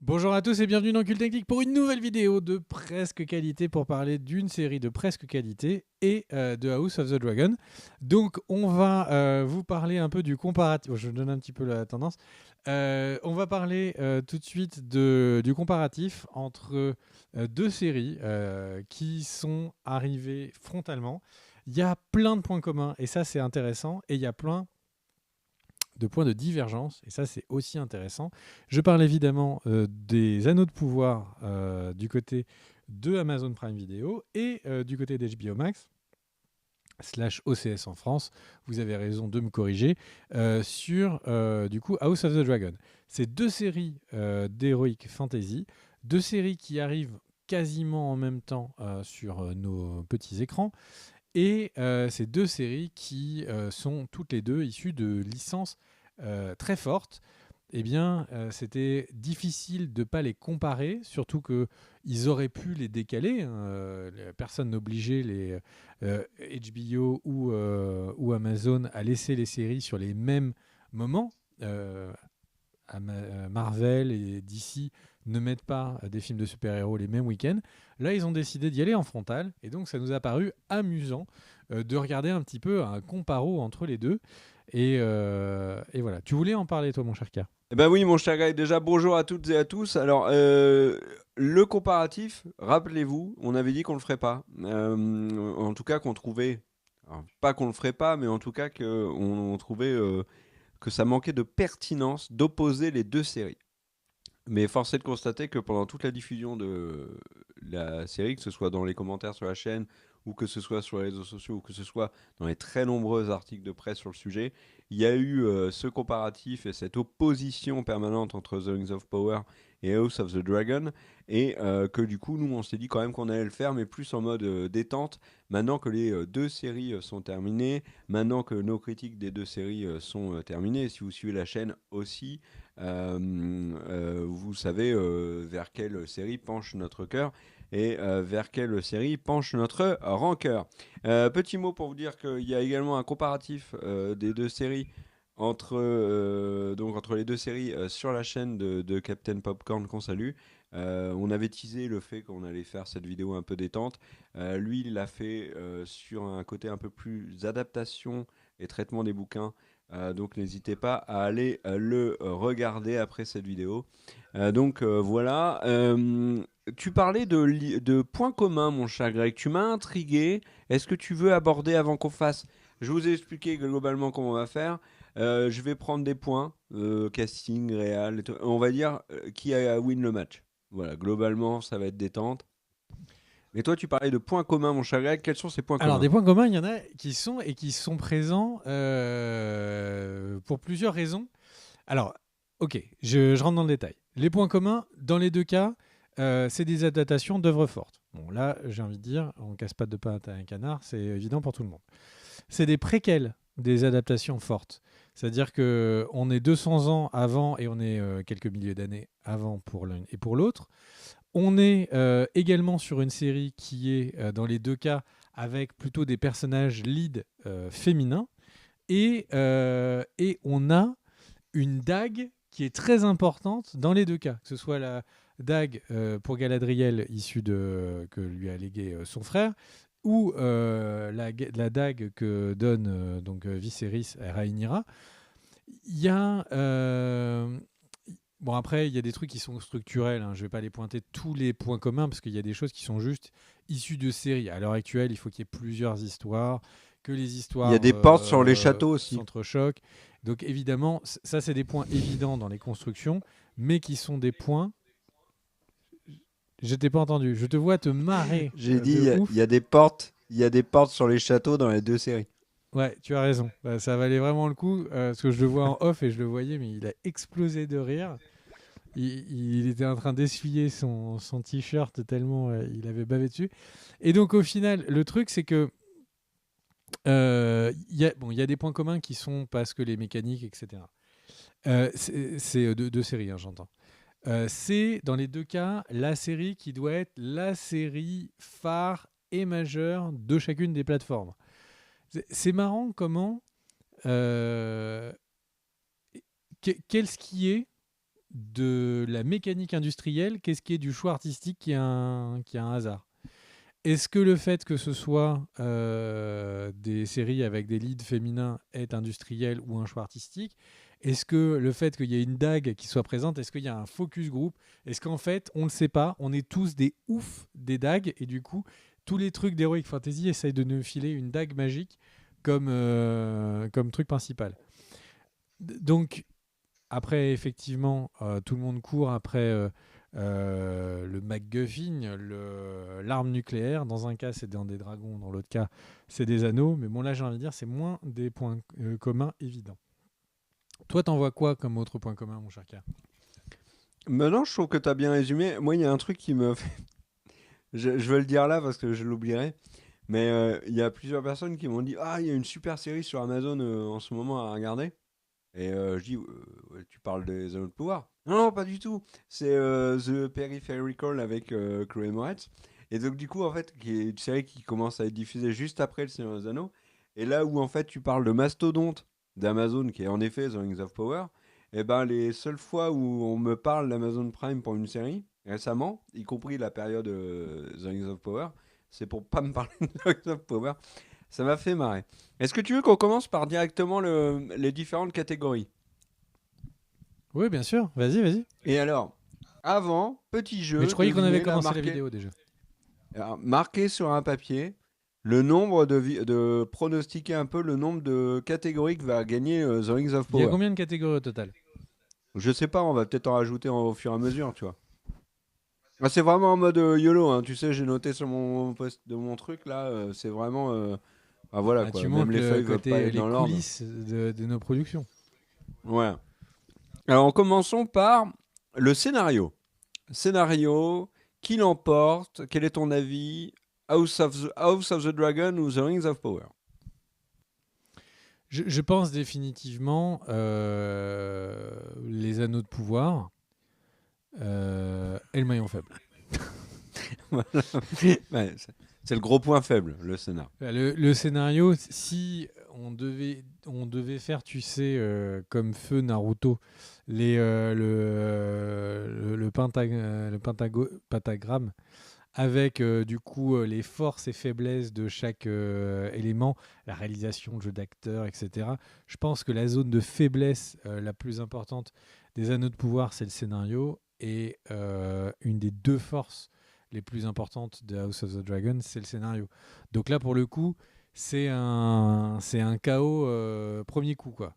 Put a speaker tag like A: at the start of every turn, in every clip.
A: Bonjour à tous et bienvenue dans Cult Technique pour une nouvelle vidéo de presque qualité pour parler d'une série de presque qualité et de House of the Dragon. Donc on va vous parler un peu du comparatif. Je donne un petit peu la tendance. On va parler tout de suite du comparatif entre deux séries qui sont arrivées frontalement. Il y a plein de points communs et ça c'est intéressant, et il y a plein de points de divergence, et ça c'est aussi intéressant. Je parle évidemment des anneaux de pouvoir du côté de Amazon Prime Video et du côté d'HBO Max / OCS en France, vous avez raison de me corriger, sur du coup House of the Dragon. C'est deux séries d'Heroic Fantasy, deux séries qui arrivent quasiment en même temps sur nos petits écrans, et ces deux séries qui sont toutes les deux issues de licences très fortes. Eh bien, c'était difficile de ne pas les comparer, surtout qu'ils auraient pu les décaler. Personne n'obligeait les HBO ou Amazon à laisser les séries sur les mêmes moments. Marvel et DC ne mettent pas des films de super-héros les mêmes week-ends. Là, ils ont décidé d'y aller en frontal, et donc ça nous a paru amusant de regarder un petit peu un comparo entre les deux. Et voilà. Tu voulais en parler, toi, mon cher K?
B: Eh ben oui, mon cher Greg, déjà bonjour à toutes et à tous. Alors, le comparatif, rappelez-vous, on avait dit qu'on le ferait pas. En tout cas, qu'on trouvait, alors, pas qu'on le ferait pas, mais en tout cas qu'on trouvait que ça manquait de pertinence d'opposer les deux séries. Mais force est de constater que pendant toute la diffusion de la série, que ce soit dans les commentaires sur la chaîne, ou que ce soit sur les réseaux sociaux, ou que ce soit dans les très nombreux articles de presse sur le sujet, il y a eu ce comparatif et cette opposition permanente entre The Rings of Power et House of the Dragon, et que du coup, nous, on s'est dit quand même qu'on allait le faire, mais plus en mode détente, maintenant que les deux séries sont terminées, maintenant que nos critiques des deux séries sont terminées, et si vous suivez la chaîne aussi, vous savez vers quelle série penche notre cœur et vers quelle série penche notre rancœur. Petit mot pour vous dire qu'il y a également un comparatif des deux séries entre les deux séries sur la chaîne de Captain Popcorn qu'on salue. On avait teasé le fait qu'on allait faire cette vidéo un peu détente. Lui, il l'a fait sur un côté un peu plus adaptation et traitement des bouquins. Donc n'hésitez pas à aller le regarder après cette vidéo. Voilà. Tu parlais de points communs, mon cher Greg. Tu m'as intrigué. Est-ce que tu veux aborder avant qu'on fasse? Je vous ai expliqué globalement comment on va faire. Je vais prendre des points, casting, réal, on va dire qui a win le match. Voilà, globalement, ça va être détente. Mais toi, tu parlais de points communs, mon cher Greg. Quels sont ces points
A: Alors,
B: communs?
A: des points communs, il y en a qui sont présents pour plusieurs raisons. Alors, ok, je rentre dans le détail. Les points communs, dans les deux cas, c'est des adaptations d'œuvres fortes. Bon, là, j'ai envie de dire, on casse pas de pattes à un canard, c'est évident pour tout le monde. C'est des préquels des adaptations fortes. C'est-à-dire qu'on est 200 ans avant et on est quelques milliers d'années avant pour l'un et pour l'autre. On est également sur une série qui est, dans les deux cas, avec plutôt des personnages lead féminins. Et on a une dague qui est très importante dans les deux cas, que ce soit la dague pour Galadriel issue que lui a légué son frère, ou la dague que donne Viserys à Rhaenyra. Il y a bon, après, il y a des trucs qui sont structurels, hein. Je ne vais pas les pointer tous les points communs parce qu'il y a des choses qui sont juste issues de séries. À l'heure actuelle, il faut qu'il y ait plusieurs histoires, que les
B: Il y a
A: histoires
B: des portes sur les châteaux aussi.
A: s'entrechoquent. Donc évidemment, ça c'est des points évidents dans les constructions, mais qui sont des points. Je t'ai pas entendu. Je te vois te marrer
B: J'ai dit,
A: de
B: il
A: ouf.
B: y a des portes, il y a des portes sur les châteaux dans les deux séries.
A: Ouais, tu as raison. Bah, ça valait vraiment le coup parce que je le vois en off et je le voyais, mais il a explosé de rire. Il était en train d'essuyer son t-shirt tellement il avait bavé dessus. Et donc au final, le truc c'est que il y a des points communs qui sont parce que les mécaniques, etc. C'est deux séries, hein, j'entends. C'est dans les deux cas la série qui doit être la série phare et majeure de chacune des plateformes. C'est marrant comment quel skier de la mécanique industrielle qu'est-ce qui est du choix artistique qui a un hasard. Est-ce que le fait que ce soit des séries avec des leads féminins est industriel ou un choix artistique? Est-ce que le fait qu'il y ait une dague qui soit présente, est-ce qu'il y a un focus group? Est-ce qu'en fait, on ne le sait pas, on est tous des oufs des dagues et du coup, tous les trucs d'Heroic Fantasy essayent de nous filer une dague magique comme truc principal. Donc, après, effectivement, tout le monde court après le MacGuffin, l'arme nucléaire. Dans un cas, c'est dans des dragons, dans l'autre cas, c'est des anneaux. Mais bon, là, j'ai envie de dire, c'est moins des points communs évidents. Toi, t'en vois quoi comme autre point commun, mon cher K?
B: Maintenant, je trouve que tu as bien résumé. Moi, il y a un truc qui me fait... je vais le dire là parce que je l'oublierai. Mais il y a plusieurs personnes qui m'ont dit ah, il y a une super série sur Amazon en ce moment à regarder. Et je dis ouais, tu parles des Anneaux de pouvoir? Non, non, pas du tout. C'est The Peripheral avec Chloé Moretz. Et donc, du coup, en fait, qui est une série qui commence à être diffusée juste après Le Seigneur des Anneaux. Et là où, en fait, tu parles de Mastodonte d'Amazon, qui est en effet The Rings of Power, et ben, les seules fois où on me parle d'Amazon Prime pour une série, récemment, y compris la période The Rings of Power, c'est pour pas me parler de The Rings of Power. Ça m'a fait marrer. Est-ce que tu veux qu'on commence par directement les différentes catégories?
A: Oui, bien sûr. Vas-y, vas-y.
B: Et alors, avant, petit
A: Mais
B: jeu,
A: je croyais qu'on avait
B: devinez, là,
A: commencé la
B: marqué,
A: vidéo déjà.
B: alors, marqué sur un papier le nombre de pronostiquer un peu le nombre de catégories que va gagner The Rings of
A: Il y a
B: Power.
A: combien de catégories au total?
B: Je sais pas, on va peut-être en rajouter au fur et à mesure, tu vois. Ah, c'est vraiment en mode YOLO, hein. Tu sais, j'ai noté sur mon post de mon truc là, c'est vraiment, ah, voilà
A: Ah, tu
B: quoi. Même
A: montres
B: les
A: le
B: feuilles veulent pas
A: côté,
B: être
A: les
B: dans l'ordre.
A: coulisses de nos productions.
B: Ouais. Alors, commençons par le scénario. Scénario, qui l'emporte? Quel est ton avis? House of the Dragon ou The Rings of Power?
A: Je pense définitivement les anneaux de pouvoir et le maillon faible.
B: Voilà. Ouais, c'est le gros point faible, le scénar.
A: Le scénario, si on devait faire, tu sais, comme feu Naruto, le pentagramme, avec du coup les forces et faiblesses de chaque élément, la réalisation, le jeu d'acteur, etc. Je pense que la zone de faiblesse la plus importante des anneaux de pouvoir, c'est le scénario, et une des deux forces les plus importantes de House of the Dragon, c'est le scénario. Donc là, pour le coup, c'est un chaos premier coup, quoi.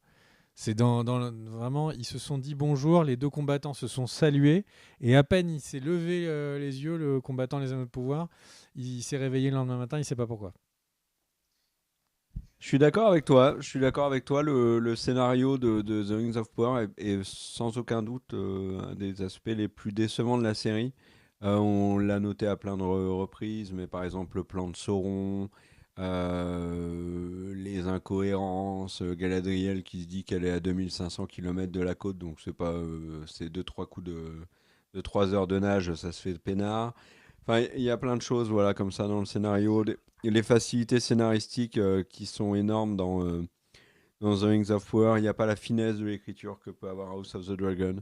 A: C'est vraiment, ils se sont dit bonjour, les deux combattants se sont salués, et à peine il s'est levé les yeux, le combattant les anneaux de pouvoir, il s'est réveillé le lendemain matin, il sait pas pourquoi.
B: Je suis d'accord avec toi. Je suis d'accord avec toi. Le scénario de The Rings of Power est sans aucun doute un des aspects les plus décevants de la série. On l'a noté à plein de reprises, mais par exemple le plan de Sauron, les incohérences, Galadriel qui se dit qu'elle est à 2500 km de la côte, donc c'est pas, c'est deux trois coups de 3 heures de nage, ça se fait peinard. Enfin, il y a plein de choses, voilà, comme ça dans le scénario. Les facilités scénaristiques qui sont énormes dans The Rings of Power. Il n'y a pas la finesse de l'écriture que peut avoir House of the Dragon.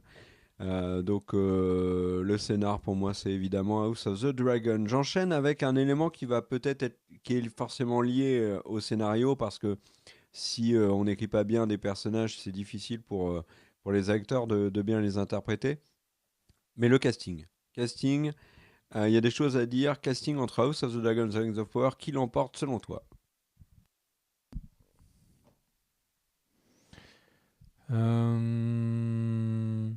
B: Donc le scénar pour moi c'est évidemment House of the Dragon. J'enchaîne avec un élément qui va peut-être être, qui est forcément lié au scénario parce que si on n'écrit pas bien des personnages, c'est difficile pour les acteurs de bien les interpréter. Mais le casting. Casting, il y a des choses à dire. Casting entre House of the Dragon et The Rings of Power, qui l'emporte selon toi?
A: Euh,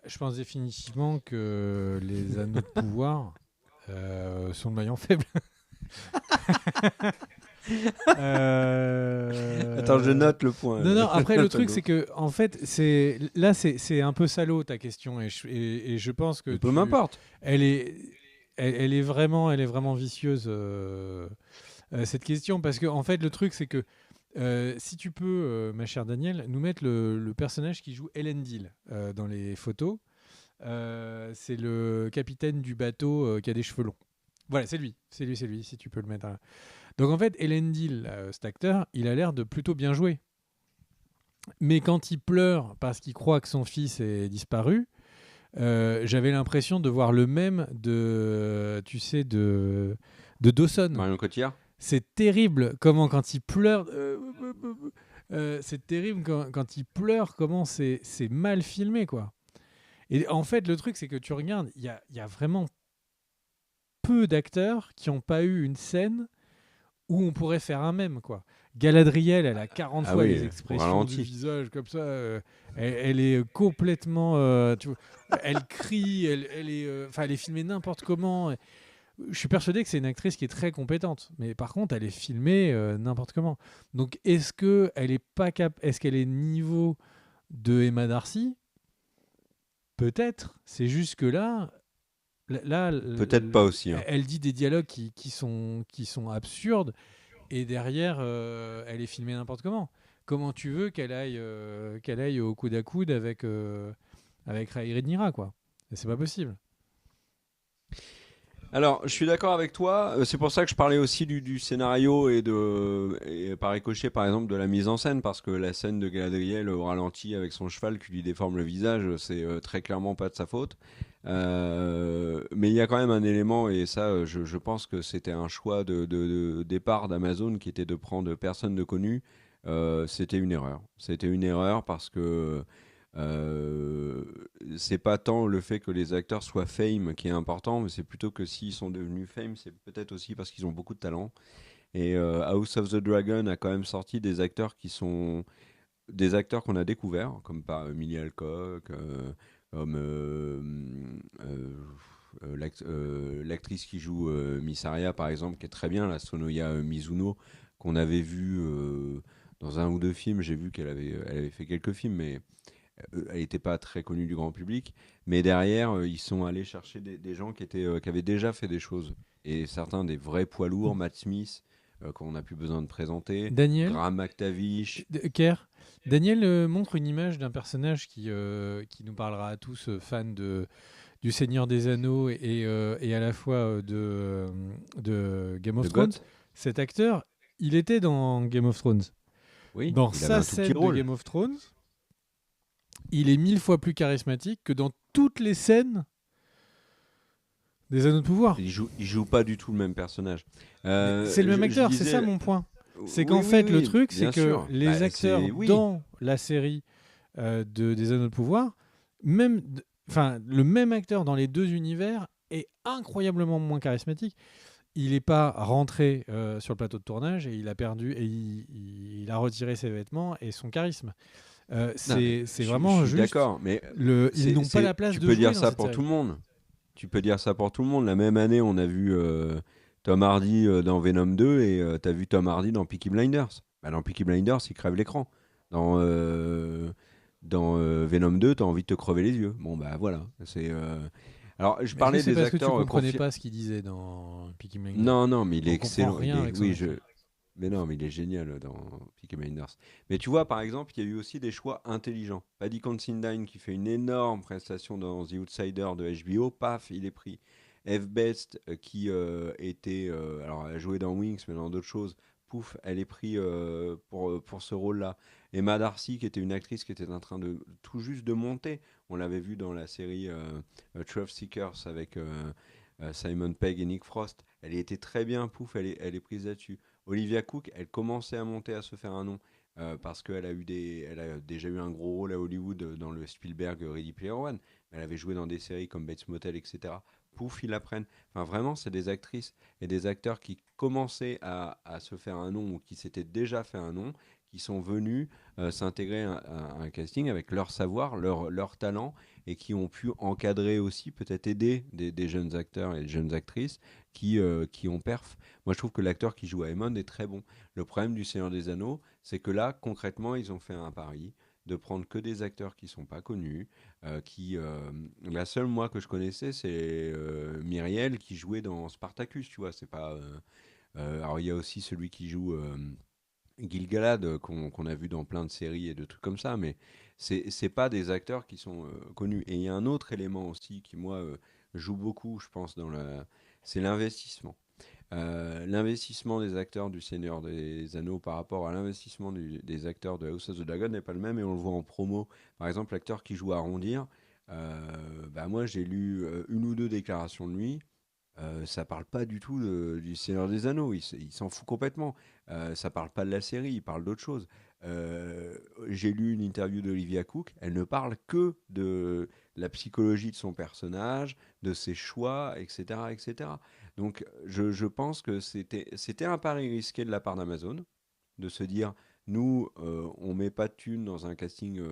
A: je pense définitivement que les anneaux de pouvoir sont le maillon faible.
B: Attends, je note le point.
A: Non, non, après
B: Je
A: le
B: note à
A: truc c'est
B: gauche.
A: que en fait c'est un peu salaud ta question, et je pense que
B: Peu m'importe.
A: elle est elle est vraiment vicieuse cette question, parce que en fait le truc c'est que si tu peux ma chère Danielle nous mettre le personnage qui joue Elendil dans les photos, c'est le capitaine du bateau qui a des cheveux longs. Voilà, c'est lui, si tu peux le mettre. Donc en fait, Elendil, cet acteur, il a l'air de plutôt bien jouer. Mais quand il pleure parce qu'il croit que son fils est disparu, j'avais l'impression de voir le même de Dawson.
B: Marion Cotillard.
A: C'est terrible comment quand il pleure. C'est terrible quand il pleure, comment c'est mal filmé, quoi. Et en fait, le truc, c'est que tu regardes, il y a vraiment peu d'acteurs qui n'ont pas eu une scène où on pourrait faire un mème, quoi. Galadriel, elle a 40
B: Ah
A: fois
B: oui,
A: les
B: au
A: expressions du
B: ralenti.
A: visage comme ça. Elle est complètement. Tu vois, elle crie, elle est filmée n'importe comment. Je suis persuadé que c'est une actrice qui est très compétente, mais par contre, elle est filmée n'importe comment. Donc, est-ce qu'elle est niveau de Emma Darcy? Peut-être. C'est juste que là,
B: Peut-être pas aussi. Hein.
A: elle dit des dialogues qui sont absurdes, et derrière, elle est filmée n'importe comment. Comment tu veux qu'elle aille au coude à coude avec Ray Rhaenyra, quoi? Et c'est pas possible.
B: Alors, je suis d'accord avec toi. C'est pour ça que je parlais aussi du scénario et par ricochet, par exemple, de la mise en scène, parce que la scène de Galadriel au ralenti avec son cheval qui lui déforme le visage, c'est très clairement pas de sa faute. Mais il y a quand même un élément, et ça, je pense que c'était un choix de départ d'Amazon qui était de prendre personne de connu. C'était une erreur. C'était une erreur parce que euh, c'est pas tant le fait que les acteurs soient fame qui est important, mais c'est plutôt que s'ils sont devenus fame, c'est peut-être aussi parce qu'ils ont beaucoup de talent. Et House of the Dragon a quand même sorti des acteurs qui sont des acteurs qu'on a découverts, comme par Emilie Alcock, comme l'actrice qui joue Miss Arya, par exemple, qui est très bien, la Sonoya Mizuno, qu'on avait vu dans un ou deux films. J'ai vu elle avait fait quelques films, mais elle n'était pas très connue du grand public, mais derrière, ils sont allés chercher des gens qui avaient déjà fait des choses. Et certains des vrais poids lourds, Matt Smith, qu'on n'a plus besoin de présenter,
A: Daniel,
B: Graham McTavish.
A: Kerr. Daniel montre une image d'un personnage qui nous parlera à tous, fans du Seigneur des Anneaux et à la fois de Game of
B: De
A: Thrones.
B: Goth.
A: Cet acteur, il était dans Game of Thrones.
B: Oui,
A: Dans
B: il avait
A: sa
B: un tout petit
A: scène de
B: rôle.
A: Game of Thrones, il est 1000 fois plus charismatique que dans toutes les scènes des Anneaux de Pouvoir.
B: Il joue pas du tout le même personnage.
A: Mais c'est le même
B: Je
A: acteur, c'est ça
B: disais,
A: mon point. C'est qu'en
B: oui, oui,
A: fait, le
B: oui,
A: truc, c'est
B: bien
A: que
B: sûr.
A: les
B: Bah,
A: acteurs
B: oui.
A: dans la série des Anneaux de Pouvoir, même, enfin, le même acteur dans les deux univers est incroyablement moins charismatique. Il n'est pas rentré sur le plateau de tournage et il a perdu et il a retiré ses vêtements et son charisme.
B: Non, mais
A: C'est
B: je
A: vraiment
B: suis
A: juste
B: d'accord, mais
A: ils n'ont pas la place
B: tu
A: de
B: peux
A: jouer
B: dire
A: dans
B: ça
A: cette
B: pour tout
A: série.
B: le monde. Tu peux dire ça pour tout le monde. La même année, on a vu Tom Hardy dans Venom 2 et tu as vu Tom Hardy dans Peaky Blinders. Bah, dans Peaky Blinders, il crève l'écran. Dans, Venom 2, tu as envie de te crever les yeux. Bon, bah voilà. Alors, je
A: Mais est-ce que
B: parlais
A: c'est
B: des
A: parce que tu
B: acteurs
A: comprenais pas ce qu'il disait dans Peaky Blinders?
B: Non, non, mais il est
A: On comprend
B: excellent.
A: rien avec son
B: Oui,
A: accent.
B: mais non, mais il est génial dans Peaky Blinders. Mais tu vois, par exemple, il y a eu aussi des choix intelligents. Paddy Considine qui fait une énorme prestation dans The Outsider de HBO, paf, il est pris. Eve Best alors elle a joué dans Wings, mais dans d'autres choses, pouf, elle est prise pour ce rôle-là. Emma Darcy, qui était une actrice qui était en train de tout juste de monter, on l'avait vu dans la série Truth Seekers avec Simon Pegg et Nick Frost. Elle y était très bien, pouf, elle est prise là-dessus. Olivia Cook, elle commençait à monter, à se faire un nom parce elle a déjà eu un gros rôle à Hollywood dans le Spielberg Ready Player One. Elle avait joué dans des séries comme Bates Motel, etc. Pouf, ils la prennent. Enfin, vraiment, c'est des actrices et des acteurs qui commençaient à se faire un nom ou qui s'étaient déjà fait un nom, qui sont venus s'intégrer à un casting avec leur savoir, leur talent et qui ont pu encadrer aussi, peut-être aider des jeunes acteurs et des jeunes actrices qui ont perf. Moi, je trouve que l'acteur qui joue Aemon est très bon. Le problème du Seigneur des Anneaux, c'est que là, concrètement, ils ont fait un pari de prendre que des acteurs qui sont pas connus, la seule moi que je connaissais, c'est Myriel qui jouait dans Spartacus, tu vois. C'est pas. Alors il y a aussi celui qui joue Gil-galad qu'on a vu dans plein de séries et de trucs comme ça, mais c'est pas des acteurs qui sont connus. Et il y a un autre élément aussi qui moi joue beaucoup, je pense, c'est l'investissement. L'investissement des acteurs du Seigneur des Anneaux par rapport à l'investissement des acteurs de House of the Dragon n'est pas le même et on le voit en promo. Par exemple, l'acteur qui joue Arrondir, moi j'ai lu une ou deux déclarations de lui. Ça parle pas du tout du Seigneur des Anneaux, il s'en fout complètement. Ça parle pas de la série, il parle d'autre chose. J'ai lu une interview d'Olivia Cook, elle ne parle que de la psychologie de son personnage, de ses choix, etc. etc. Donc je pense que c'était un pari risqué de la part d'Amazon, de se dire, nous, on met pas de thunes dans un casting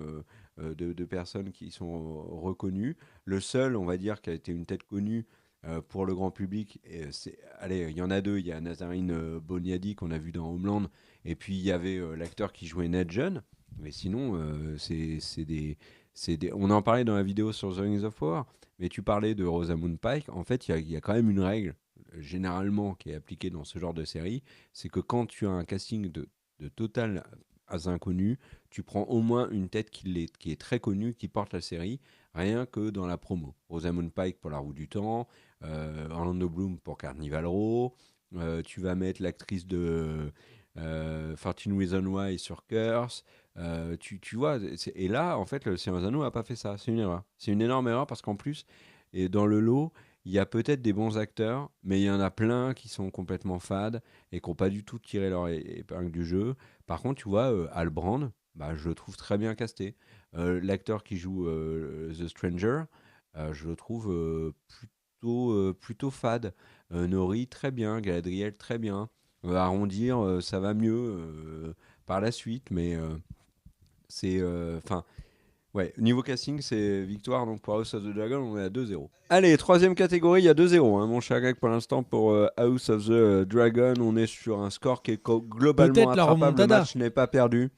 B: de personnes qui sont reconnues. Le seul, on va dire, qui a été une tête connue pour le grand public, allez, il y en a deux. Il y a Nazarine Boniadi qu'on a vu dans Homeland, et puis il y avait l'acteur qui jouait Ned John. Mais sinon, on en parlait dans la vidéo sur The Rings of Power, mais tu parlais de Rosamund Pike. En fait, il y a quand même une règle, généralement, qui est appliquée dans ce genre de série, c'est que quand tu as un casting de total inconnus, tu prends au moins une tête qui est très connue, qui porte la série, rien que dans la promo. Rosamund Pike pour La Roue du Temps, Orlando Bloom pour Carnival Row, tu vas mettre l'actrice de 13 Reasons Why sur Curse, tu vois, et là, en fait, le Seigneur des Anneaux n'a pas fait ça, c'est une erreur. C'est une énorme erreur parce qu'en plus, et dans le lot, il y a peut-être des bons acteurs, mais il y en a plein qui sont complètement fades et qui n'ont pas du tout tiré leur épingle du jeu. Par contre, tu vois, Hal Brand, bah, je le trouve très bien casté. L'acteur qui joue The Stranger, je le trouve plutôt fade. Nori, très bien. Galadriel, très bien. Arrondir, ça va mieux par la suite, mais c'est... Enfin, ouais, niveau casting, c'est victoire donc pour House of the Dragon, on est à 2-0. Allez, troisième catégorie, il y a 2-0, hein, mon cher Greg, pour l'instant pour House of the Dragon. On est sur un score qui est globalement
A: Peut-être la
B: attrapable, le
A: remontada.
B: match n'est pas perdu.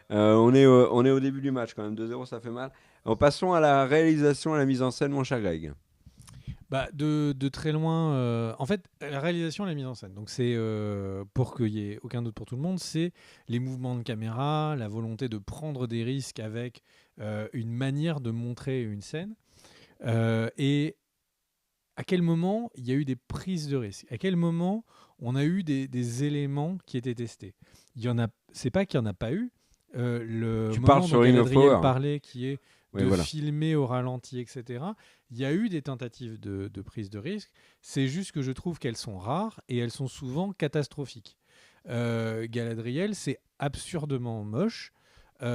B: On est au début du match quand même, 2-0 ça fait mal. Passons à la réalisation et à la mise en scène, mon cher Greg.
A: Bah, de très loin. En fait, la réalisation et la mise en scène. Donc, c'est pour qu'il n'y ait aucun doute pour tout le monde, c'est les mouvements de caméra, la volonté de prendre des risques avec une manière de montrer une scène. Et à quel moment il y a eu des prises de risques? À quel moment on a eu des éléments qui étaient testés? Il y en a. C'est pas qu'il n'y en a pas eu. Le
B: Tu parles
A: moment
B: sur
A: dont
B: Ring of
A: Galadriel
B: Power.
A: parlait, qui est
B: Oui,
A: de
B: voilà.
A: filmer au ralenti, etc. Il y a eu des tentatives de prise de risque. C'est juste que je trouve qu'elles sont rares et elles sont souvent catastrophiques. Galadriel, c'est absurdement moche. Il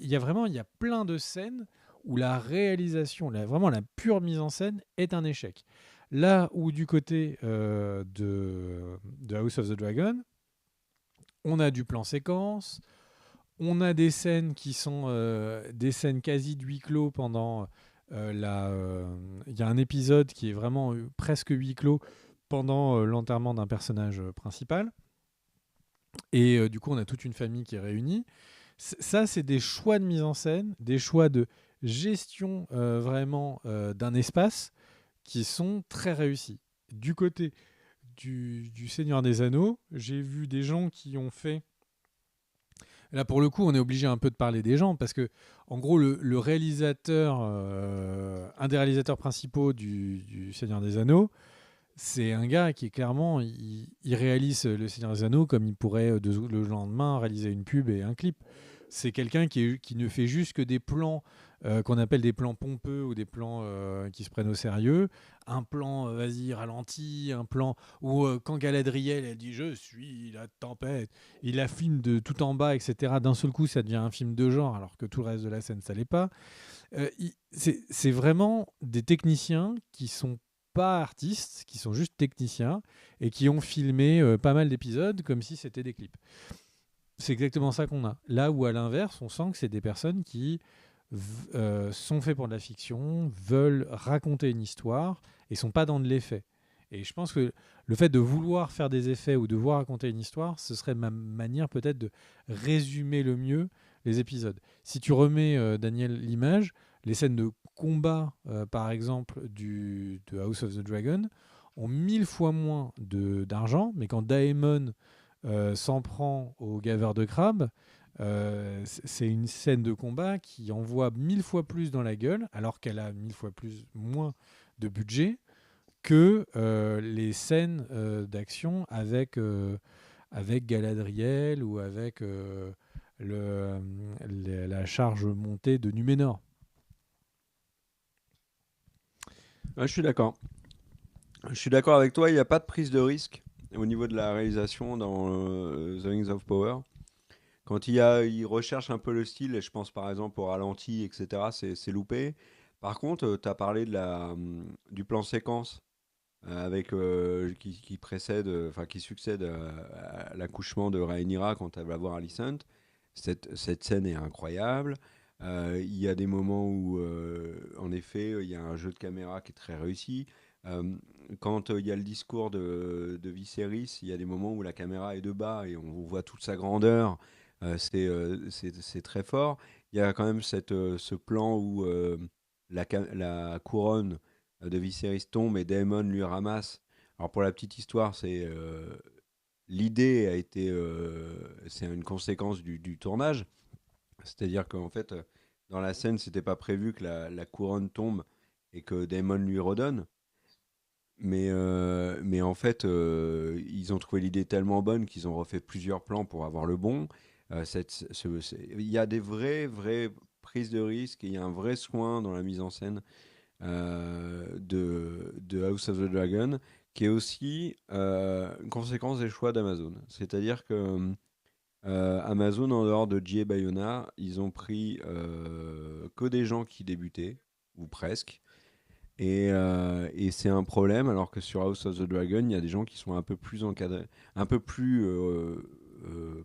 A: y a plein de scènes où la réalisation, vraiment la pure mise en scène, est un échec. Là où du côté de House of the Dragon, on a du plan séquence, on a des scènes qui sont des scènes quasi de huis clos pendant il y a un épisode qui est vraiment presque huis clos pendant l'enterrement d'un personnage principal. Et du coup, on a toute une famille qui est réunie. Ça, c'est des choix de mise en scène, des choix de gestion vraiment d'un espace qui sont très réussis. Du côté du Seigneur des Anneaux, j'ai vu des gens qui ont fait... Là, pour le coup, on est obligé un peu de parler des gens parce que, en gros, le réalisateur, un des réalisateurs principaux du Seigneur des Anneaux, c'est un gars qui est clairement, il réalise le Seigneur des Anneaux comme il pourrait le lendemain réaliser une pub et un clip. C'est quelqu'un qui ne fait juste que des plans qu'on appelle des plans pompeux ou des plans qui se prennent au sérieux. Un plan, vas-y, ralenti, un plan où quand Galadriel, elle dit « Je suis la tempête », il la filme de tout en bas, etc. D'un seul coup, ça devient un film de genre, alors que tout le reste de la scène, ça l'est pas. C'est vraiment des techniciens qui sont pas artistes, qui sont juste techniciens et qui ont filmé pas mal d'épisodes comme si c'était des clips. C'est exactement ça qu'on a. Là où à l'inverse, on sent que c'est des personnes qui sont faits pour de la fiction, veulent raconter une histoire et sont pas dans de l'effet. Et je pense que le fait de vouloir faire des effets ou de vouloir raconter une histoire, ce serait ma manière peut-être de résumer le mieux les épisodes. Si tu remets, Daniel, l'image, les scènes de combat, par exemple, de House of the Dragon, ont 1000 fois moins d'argent, mais quand Daemon s'en prend au gaveur de crabe, c'est une scène de combat qui envoie 1000 fois plus dans la gueule, alors qu'elle a 1000 fois moins de budget que les scènes d'action avec Galadriel ou avec la charge montée de Numénor.
B: Ouais, je suis d'accord. Je suis d'accord avec toi, il n'y a pas de prise de risque au niveau de la réalisation dans The Rings of Power. Quand il recherche un peu le style, et je pense par exemple au ralenti, etc., c'est loupé. Par contre, tu as parlé du plan séquence qui précède, enfin qui succède à l'accouchement de Rhaenyra quand elle va voir Alicent. Cette scène est incroyable. Il y a des moments où, en effet, il y a un jeu de caméra qui est très réussi. Euh, Quand il y a le discours de Viserys, il y a des moments où la caméra est de bas et on voit toute sa grandeur. C'est très fort. Il y a quand même ce plan où la couronne de Viserys tombe et Daemon lui ramasse. Alors pour la petite histoire, l'idée a été, c'est une conséquence du tournage. C'est-à-dire qu'en fait, dans la scène, c'était pas prévu que la couronne tombe et que Daemon lui redonne. Mais en fait, ils ont trouvé l'idée tellement bonne qu'ils ont refait plusieurs plans pour avoir le bon. Il y a des vraies prises de risque et il y a un vrai soin dans la mise en scène de House of the Dragon, qui est aussi une conséquence des choix d'Amazon. C'est-à-dire que Amazon, en dehors de J.A. Bayona, ils ont pris que des gens qui débutaient, ou presque. Et c'est un problème, alors que sur House of the Dragon, il y a des gens qui sont un peu plus encadrés, un peu plus euh, euh,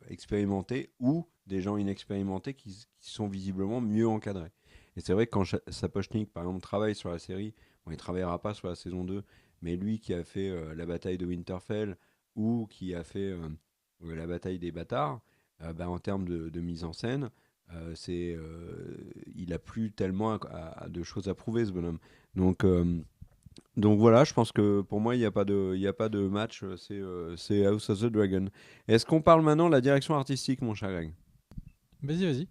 B: expérimentés, ou des gens inexpérimentés qui sont visiblement mieux encadrés. Et c'est vrai que quand Sapochnik, par exemple, travaille sur la série, bon, il ne travaillera pas sur la saison 2, mais lui qui a fait la bataille de Winterfell, ou qui a fait la bataille des bâtards, en termes de mise en scène, il a plus tellement de choses à prouver, ce bonhomme. Donc, euh, donc voilà, je pense que pour moi, il y a pas de match, c'est House of the Dragon. Est-ce qu'on parle maintenant de la direction artistique, mon cher Greg?
A: Vas-y, vas-y.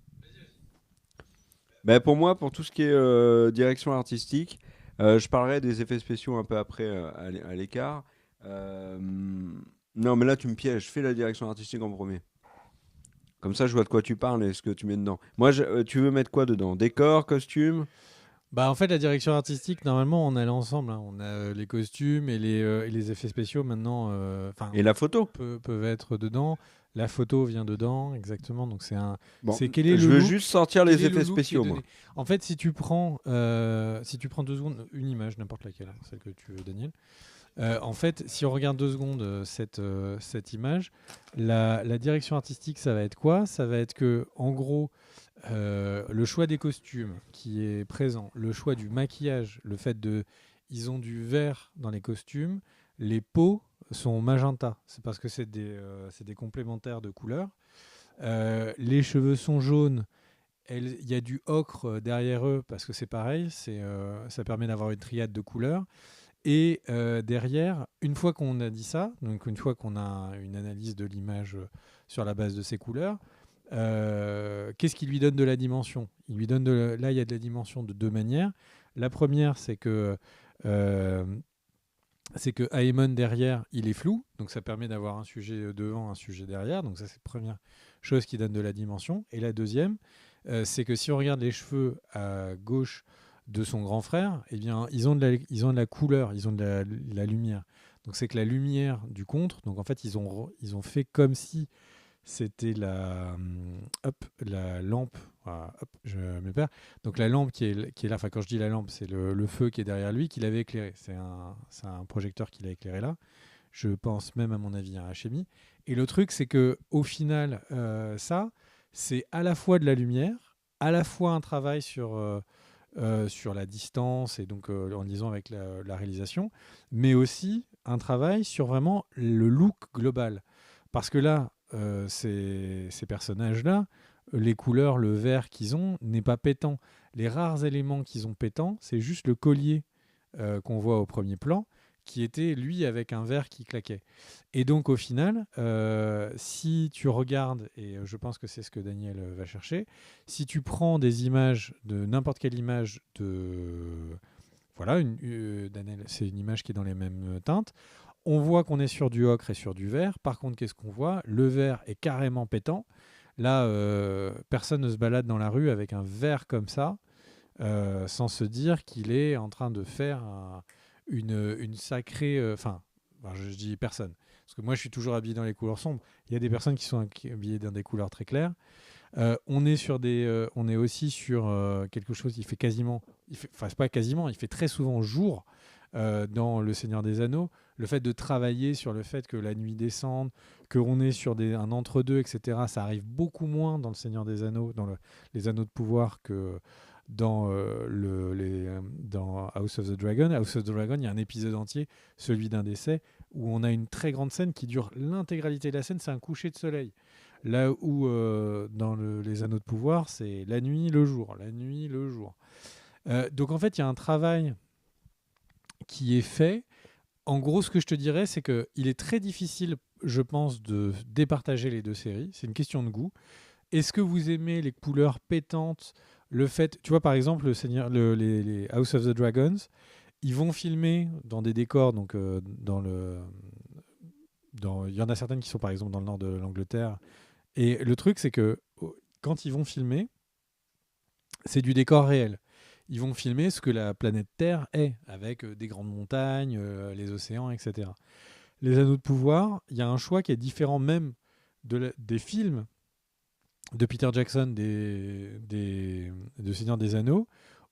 B: Ben, pour moi, pour tout ce qui est direction artistique, je parlerai des effets spéciaux un peu après à l'écart. Euh, non, mais là, tu me pièges. Fais la direction artistique en premier. Comme ça, je vois de quoi tu parles et ce que tu mets dedans. Moi, tu veux mettre quoi dedans? Décor, costume?
A: Bah, en fait, la direction artistique, normalement, on a l'ensemble, hein. On a les costumes et les effets spéciaux maintenant. Enfin,
B: Et la photo?
A: peuvent être dedans. La photo vient dedans, exactement. Donc
B: Bon,
A: c'est quel est
B: je
A: le
B: veux
A: look,
B: juste sortir
A: quel
B: les
A: est le
B: effets
A: look qui est
B: spéciaux, moi.
A: donné. En fait, si tu prends 2 secondes, une image, n'importe laquelle, hein, celle que tu veux, Daniel. En fait, si on regarde 2 secondes cette image, la direction artistique, ça va être quoi? Ça va être que, en gros, le choix des costumes qui est présent, le choix du maquillage, le fait de, ils ont du vert dans les costumes, les peaux sont magenta, c'est parce que c'est des complémentaires de couleurs. Les cheveux sont jaunes, il y a du ocre derrière eux parce que c'est pareil, ça permet d'avoir une triade de couleurs. Et derrière, une fois qu'on a dit ça, donc une fois qu'on a une analyse de l'image sur la base de ces couleurs, qu'est-ce qui lui donne de la dimension? Il lui donne là, il y a de la dimension de 2 manières. La première, euh, c'est que Aemon derrière, il est flou, donc ça permet d'avoir un sujet devant, un sujet derrière. Donc ça, c'est la première chose qui donne de la dimension. Et la deuxième, c'est que si on regarde les cheveux à gauche de son grand frère, eh bien, ils ont de la couleur, ils ont de la lumière. Donc c'est que la lumière du contre, donc en fait, ils ont fait comme si c'était la lampe. Voilà, hop, je me perds. Donc la lampe qui est là, enfin quand je dis la lampe, c'est le feu qui est derrière lui qui l'avait éclairé. C'est un projecteur qui l'a éclairé là. Je pense même à mon avis à HMI. Et le truc, c'est que au final, ça, c'est à la fois de la lumière, à la fois un travail sur la distance et donc en liaison avec la réalisation, mais aussi un travail sur vraiment le look global. Parce que là, ces personnages-là, les couleurs, le vert qu'ils ont n'est pas pétant. Les rares éléments qu'ils ont pétant, c'est juste le collier qu'on voit au premier plan, qui était lui avec un vert qui claquait. Et donc au final, si tu regardes, et je pense que c'est ce que Daniel va chercher, si tu prends des images de n'importe quelle image voilà, c'est une image qui est dans les mêmes teintes. On voit qu'on est sur du ocre et sur du vert. Par contre, qu'est-ce qu'on voit? Le vert est carrément pétant. Là, personne ne se balade dans la rue avec un vert comme ça, sans se dire qu'il est en train de faire une sacrée... je dis personne. Parce que moi, je suis toujours habillé dans les couleurs sombres. Il y a des personnes qui sont habillées dans des couleurs très claires. On est aussi sur quelque chose qui fait quasiment... c'est pas quasiment, il fait très souvent jour dans Le Seigneur des Anneaux. Le fait de travailler sur le fait que la nuit descende, qu'on est sur un entre-deux, etc., ça arrive beaucoup moins dans Le Seigneur des Anneaux, les Anneaux de pouvoir que dans House of the Dragon. House of the Dragon, il y a un épisode entier, celui d'un décès, où on a une très grande scène qui dure l'intégralité de la scène, c'est un coucher de soleil. Là où dans les Anneaux de pouvoir, c'est la nuit, le jour, la nuit, le jour. Donc en fait, il y a un travail qui est fait. En gros, ce que je te dirais, c'est qu'il est très difficile, je pense, de départager les deux séries. C'est une question de goût. Est-ce que vous aimez les couleurs pétantes? Le fait, tu vois, par exemple, les House of the Dragons, ils vont filmer dans des décors, donc il y en a certaines qui sont par exemple dans le nord de l'Angleterre. Et le truc, c'est que quand ils vont filmer, c'est du décor réel. Ils vont filmer ce que la planète Terre est, avec des grandes montagnes, les océans, etc. Les Anneaux de pouvoir, il y a un choix qui est différent même des films de Peter Jackson, de Seigneur des Anneaux,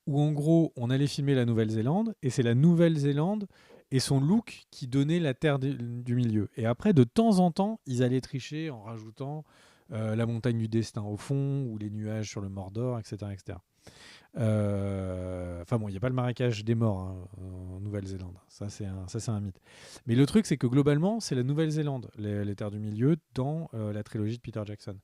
A: où en gros, on allait filmer la Nouvelle-Zélande, et c'est la Nouvelle-Zélande et son look qui donnait la Terre du milieu. Et après, de temps en temps, ils allaient tricher en rajoutant la montagne du destin au fond, ou les nuages sur le Mordor, etc. etc. Enfin bon, il n'y a pas le marécage des morts en Nouvelle-Zélande. Ça, c'est un mythe. Mais le truc, c'est que globalement, c'est la Nouvelle-Zélande, les terres du milieu, dans la trilogie de Peter Jackson.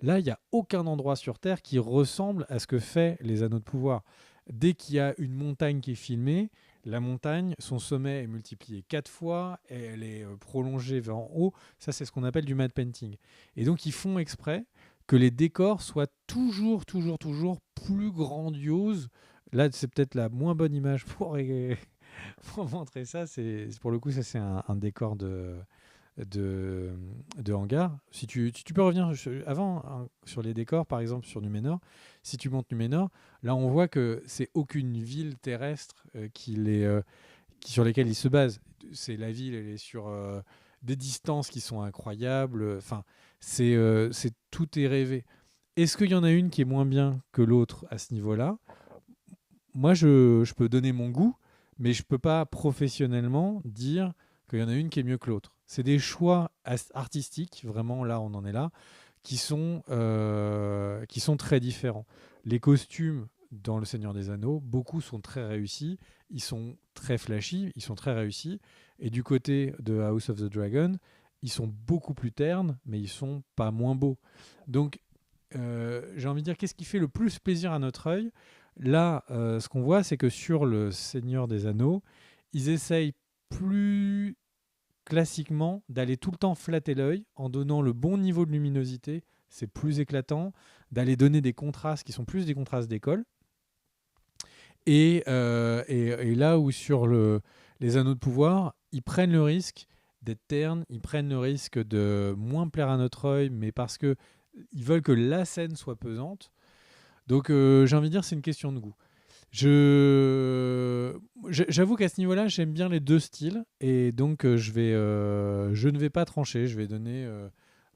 A: Là, il n'y a aucun endroit sur Terre qui ressemble à ce que fait les Anneaux de pouvoir. Dès qu'il y a une montagne qui est filmée, la montagne, son sommet est multiplié 4 fois, et elle est prolongée vers en haut. Ça, c'est ce qu'on appelle du matte painting. Et donc, ils font exprès que les décors soient toujours plus grandioses. Là, c'est peut-être la moins bonne image pour montrer ça. Pour le coup, ça, c'est un décor de hangar. Si tu peux revenir avant sur les décors, par exemple sur Numénor, si tu montes Numénor, là, on voit que c'est aucune ville terrestre sur lesquelles ils se basent. C'est la ville, elle est sur des distances qui sont incroyables. Enfin, tout est rêvé. Est-ce qu'il y en a une qui est moins bien que l'autre à ce niveau-là? Moi, je peux donner mon goût, mais je peux pas professionnellement dire qu'il y en a une qui est mieux que l'autre. C'est des choix artistiques, vraiment, là, on en est là, qui sont très différents. Les costumes dans Le Seigneur des Anneaux, beaucoup sont très réussis, ils sont très flashy, ils sont très réussis. Et du côté de House of the Dragon, ils sont beaucoup plus ternes, mais ils sont pas moins beaux. Donc, j'ai envie de dire, qu'est-ce qui fait le plus plaisir à notre œil? Là, ce qu'on voit, c'est que sur Le Seigneur des Anneaux, ils essayent plus classiquement d'aller tout le temps flatter l'œil en donnant le bon niveau de luminosité. C'est plus éclatant, d'aller donner des contrastes qui sont plus des contrastes d'école. Et là où sur les Anneaux de pouvoir, ils prennent le risque d'être ternes, ils prennent le risque de moins plaire à notre œil, mais parce que ils veulent que la scène soit pesante. Donc j'ai envie de dire, c'est une question de goût. J'avoue qu'à ce niveau-là, j'aime bien les deux styles, et donc je ne vais pas trancher, je vais donner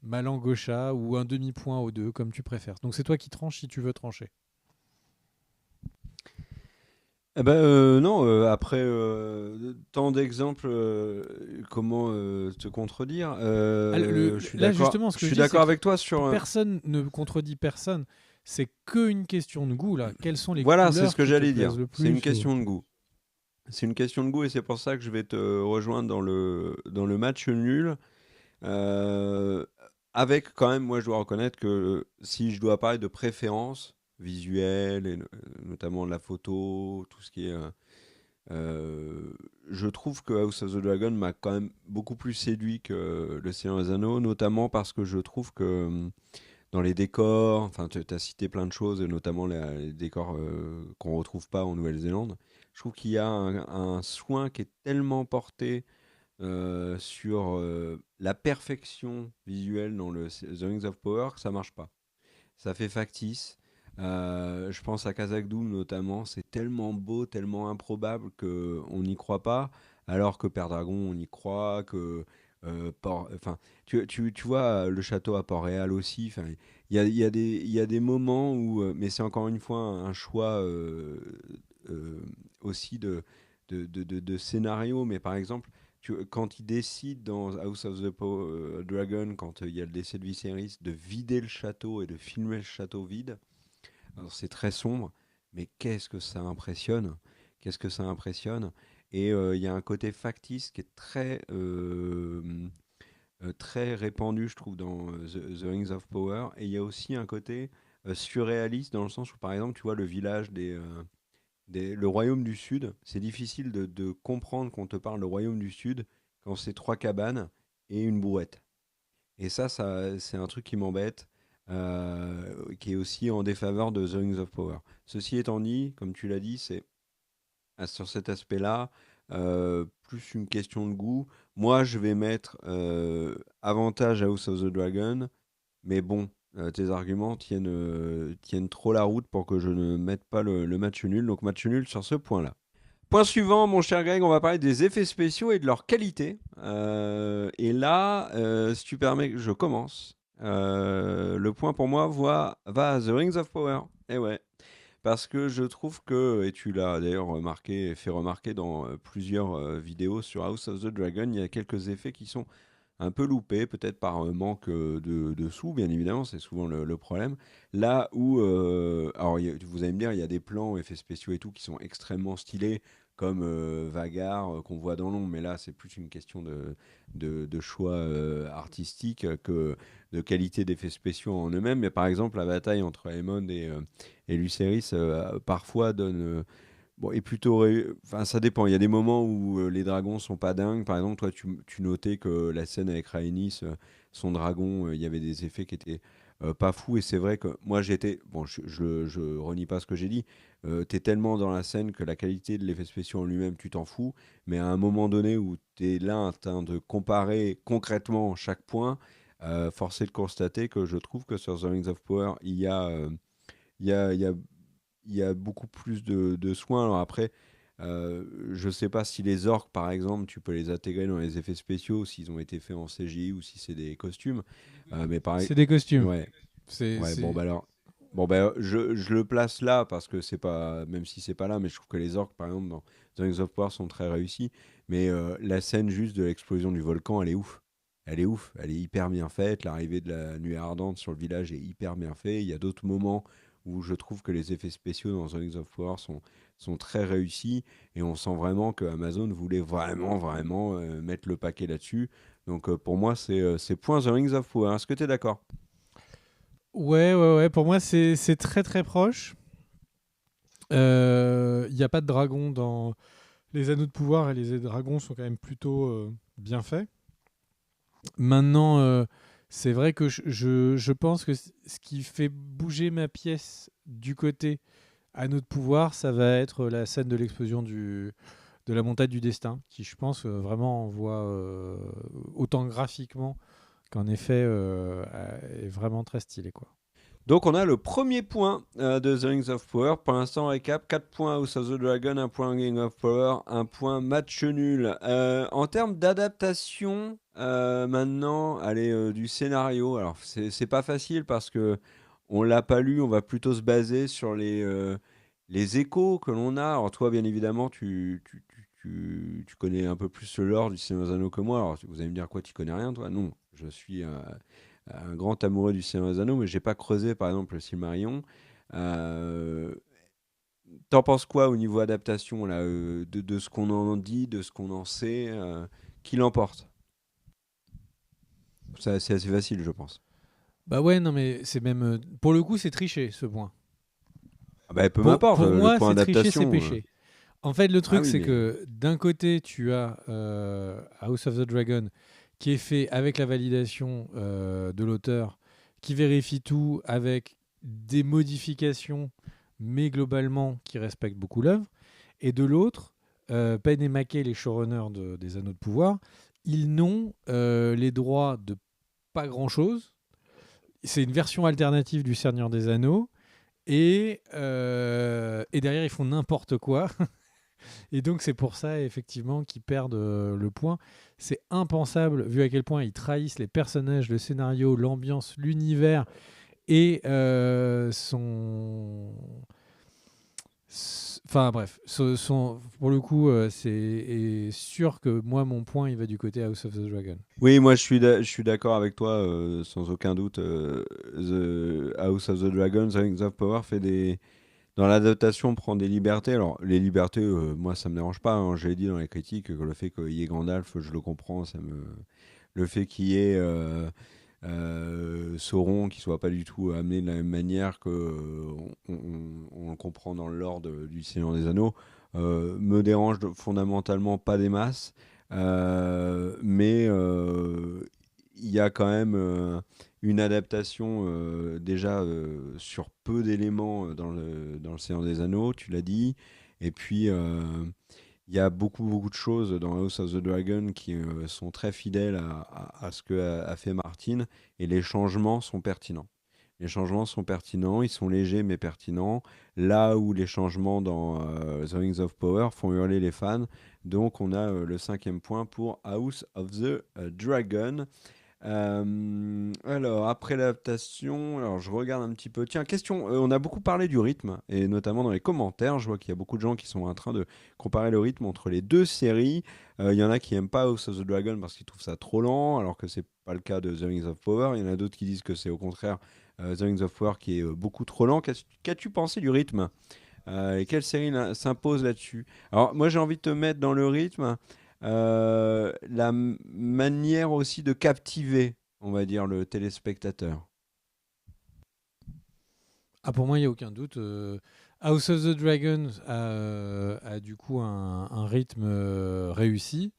A: ma langue au chat ou un demi-point aux deux, comme tu préfères. Donc c'est toi qui tranches si tu veux trancher.
B: Eh ben non, après tant d'exemples, comment te contredire? Je suis
A: Là,
B: d'accord.
A: justement, ce
B: Je
A: que je
B: suis
A: dis, c'est
B: d'accord
A: que
B: avec toi sur.
A: personne ne contredit personne. C'est qu'une question de goût, là. Quelles sont les
B: Voilà, c'est ce
A: couleurs
B: que
A: qui te
B: j'allais dire.
A: plaisent le
B: C'est une
A: plus
B: question de goût. C'est une question de goût, et c'est pour ça que je vais te rejoindre dans le match nul. Euh, Avec quand même, moi je dois reconnaître que si je dois parler de préférence visuelle, et notamment de la photo, tout ce qui est. Euh, je trouve que House of the Dragon m'a quand même beaucoup plus séduit que Le Seigneur des Anneaux, notamment parce que je trouve que dans les décors. Enfin, tu as cité plein de choses, et notamment les décors qu'on retrouve pas en Nouvelle-Zélande. Je trouve qu'il y a un soin qui est tellement porté sur la perfection visuelle dans The Rings of Power que ça marche pas. Ça fait factice. Je pense à Khazad Dûm notamment, c'est tellement beau, tellement improbable qu'on n'y croit pas, alors que Père Dragon, on y croit, que enfin, tu vois le château à Port-Réal aussi. Enfin, il y a des moments où, mais c'est encore une fois un choix euh, aussi de scénario. Mais par exemple, quand il décide dans House of the Dragon, quand il y a le décès de Viserys, de vider le château et de filmer le château vide, alors c'est très sombre, mais qu'est-ce que ça impressionne! Qu'est-ce que ça impressionne! Et il y a un côté factice qui est très répandu, je trouve, dans The Rings of Power. Et il y a aussi un côté surréaliste dans le sens où, par exemple, tu vois le village le royaume du Sud. C'est difficile de comprendre qu'on te parle de royaume du Sud quand c'est 3 cabanes et une brouette. Et ça c'est un truc qui m'embête, qui est aussi en défaveur de The Rings of Power. Ceci étant dit, comme tu l'as dit, c'est sur cet aspect-là, plus une question de goût. Moi, je vais mettre avantage à House of the Dragon, mais bon, tes arguments tiennent trop la route pour que je ne mette pas le match nul. Donc match nul sur ce point-là. Point suivant, mon cher Greg, on va parler des effets spéciaux et de leur qualité. Et là, si tu permets que je commence, le point pour moi va à The Rings of Power. Et ouais, parce que je trouve que, et tu l'as d'ailleurs remarqué, fait remarquer dans plusieurs vidéos sur House of the Dragon, il y a quelques effets qui sont un peu loupés, peut-être par manque de sous, bien évidemment, c'est souvent le problème. Là où, alors vous allez me dire, il y a des plans, effets spéciaux et tout qui sont extrêmement stylés, comme Vagar qu'on voit dans l'ombre, mais là c'est plus une question de choix artistique que de qualité d'effets spéciaux en eux-mêmes. Mais par exemple, la bataille entre Aemond et Lucerys parfois donne bon, et enfin, ça dépend. Il y a des moments où les dragons sont pas dingues. Par exemple, toi, tu notais que la scène avec Rhaenys, son dragon, il y avait des effets qui étaient pas fous. Et c'est vrai que moi, j'étais. Bon, je renie pas ce que j'ai dit. T'es tellement dans la scène que la qualité de l'effet spécial en lui-même, tu t'en fous. Mais à un moment donné où t'es là en train de comparer concrètement chaque point, force est de constater que je trouve que sur The Rings of Power, il y a, il y a il y a beaucoup plus de soins. Alors après, je sais pas si les orques, par exemple, tu peux les intégrer dans les effets spéciaux, s'ils ont été faits en CGI ou si c'est des costumes. Mais pareil,
A: C'est des costumes.
B: ouais,
A: C'est,
B: ouais, bon
A: c'est...
B: bah alors, bon bah je le place là parce que c'est pas, même si c'est pas là, mais je trouve que les orques, par exemple, dans The Rings of Power sont très réussis. Mais la scène juste de l'explosion du volcan, elle est ouf. Elle est ouf, elle est hyper bien faite. L'arrivée de la nuée ardente sur le village est hyper bien fait. Il y a d'autres moments où je trouve que les effets spéciaux dans The Rings of Power sont très réussis et on sent vraiment que Amazon voulait vraiment mettre le paquet là-dessus. Donc pour moi, c'est point The Rings of Power. Est-ce que tu es d'accord?
A: Ouais. Pour moi, c'est très très proche. Il n'y a pas de dragon dans les anneaux de pouvoir et les dragons sont quand même plutôt bien faits. Maintenant, c'est vrai que je pense que ce qui fait bouger ma pièce du côté anneaux de pouvoir, ça va être la scène de l'explosion de la montagne du destin, qui je pense vraiment envoie autant graphiquement qu'en effet est vraiment très stylé, quoi.
B: Donc on a le premier point de The Rings of Power. Pour l'instant, récap, 4 points House of the Dragon, 1 point Ring of Power, 1 point match nul. En termes d'adaptation, maintenant, allez, du scénario. Alors c'est pas facile parce que on l'a pas lu, on va plutôt se baser sur les échos que l'on a. Alors toi, bien évidemment, tu connais un peu plus le lore du Seigneur des Anneaux que moi. Alors vous allez me dire quoi, tu connais rien, toi? Non, je suis un grand amoureux du Seigneur des Anneaux, mais j'ai pas creusé par exemple le Silmarillion. Euh, T'en penses quoi au niveau adaptation là, de ce qu'on en dit, de ce qu'on en sait, qui l'emporte? C'est assez facile, je pense.
A: Bah ouais, non mais c'est même pour le coup c'est triché ce point.
B: Ah bah, peu m'importe,
A: Pour
B: le
A: moi,
B: point
A: c'est tricher, c'est
B: adaptation.
A: péché. En fait, le
B: Ah
A: truc,
B: oui,
A: c'est
B: mais
A: que d'un côté, tu as House of the Dragon qui est fait avec la validation de l'auteur, qui vérifie tout avec des modifications, mais globalement qui respecte beaucoup l'œuvre. Et de l'autre, Penn et Mackey, les showrunners des Anneaux de Pouvoir, ils n'ont les droits de pas grand-chose. C'est une version alternative du Seigneur des Anneaux. Et derrière, ils font n'importe quoi. Et donc, c'est pour ça, effectivement, qu'ils perdent le point. C'est impensable, vu à quel point ils trahissent les personnages, le scénario, l'ambiance, l'univers et Enfin bref, pour le coup, c'est sûr que moi, mon point, il va du côté House of the Dragon.
B: Oui, moi je suis d'accord avec toi, sans aucun doute. The House of the Dragon, The Rings of Power fait des. Dans l'adaptation, on prend des libertés. Alors, les libertés, moi, ça me dérange pas, hein. J'ai dit dans les critiques que le fait qu'il y ait Gandalf, je le comprends. Le fait qu'il y ait Sauron qui soit pas du tout amené de la même manière que on le comprend dans le lore du Seigneur des Anneaux, me dérange fondamentalement pas des masses. Mais il y a quand même une adaptation déjà sur peu d'éléments dans le Seigneur des Anneaux, tu l'as dit. Et puis, il y a beaucoup de choses dans House of the Dragon qui sont très fidèles à ce que a fait Martin, et les changements sont pertinents. Les changements sont pertinents, ils sont légers mais pertinents. Là où les changements dans The Rings of Power font hurler les fans. Donc on a le 5e point pour House of the Dragon. Alors, après l'adaptation, alors je regarde un petit peu. Tiens, question, on a beaucoup parlé du rythme, et notamment dans les commentaires, je vois qu'il y a beaucoup de gens qui sont en train de comparer le rythme entre les deux séries. Il y en a qui n'aiment pas House of the Dragon parce qu'ils trouvent ça trop lent, alors que c'est pas le cas de The Rings of Power. Il y en a d'autres qui disent que c'est au contraire The Rings of Power qui est beaucoup trop lent. Qu'as-tu pensé du rythme? Et quelle série s'impose là-dessus? Alors, moi j'ai envie de te mettre dans le rythme. Manière aussi de captiver, on va dire, le téléspectateur.
A: Ah, pour moi, il n'y a aucun doute. House of the Dragon a du coup un rythme réussi,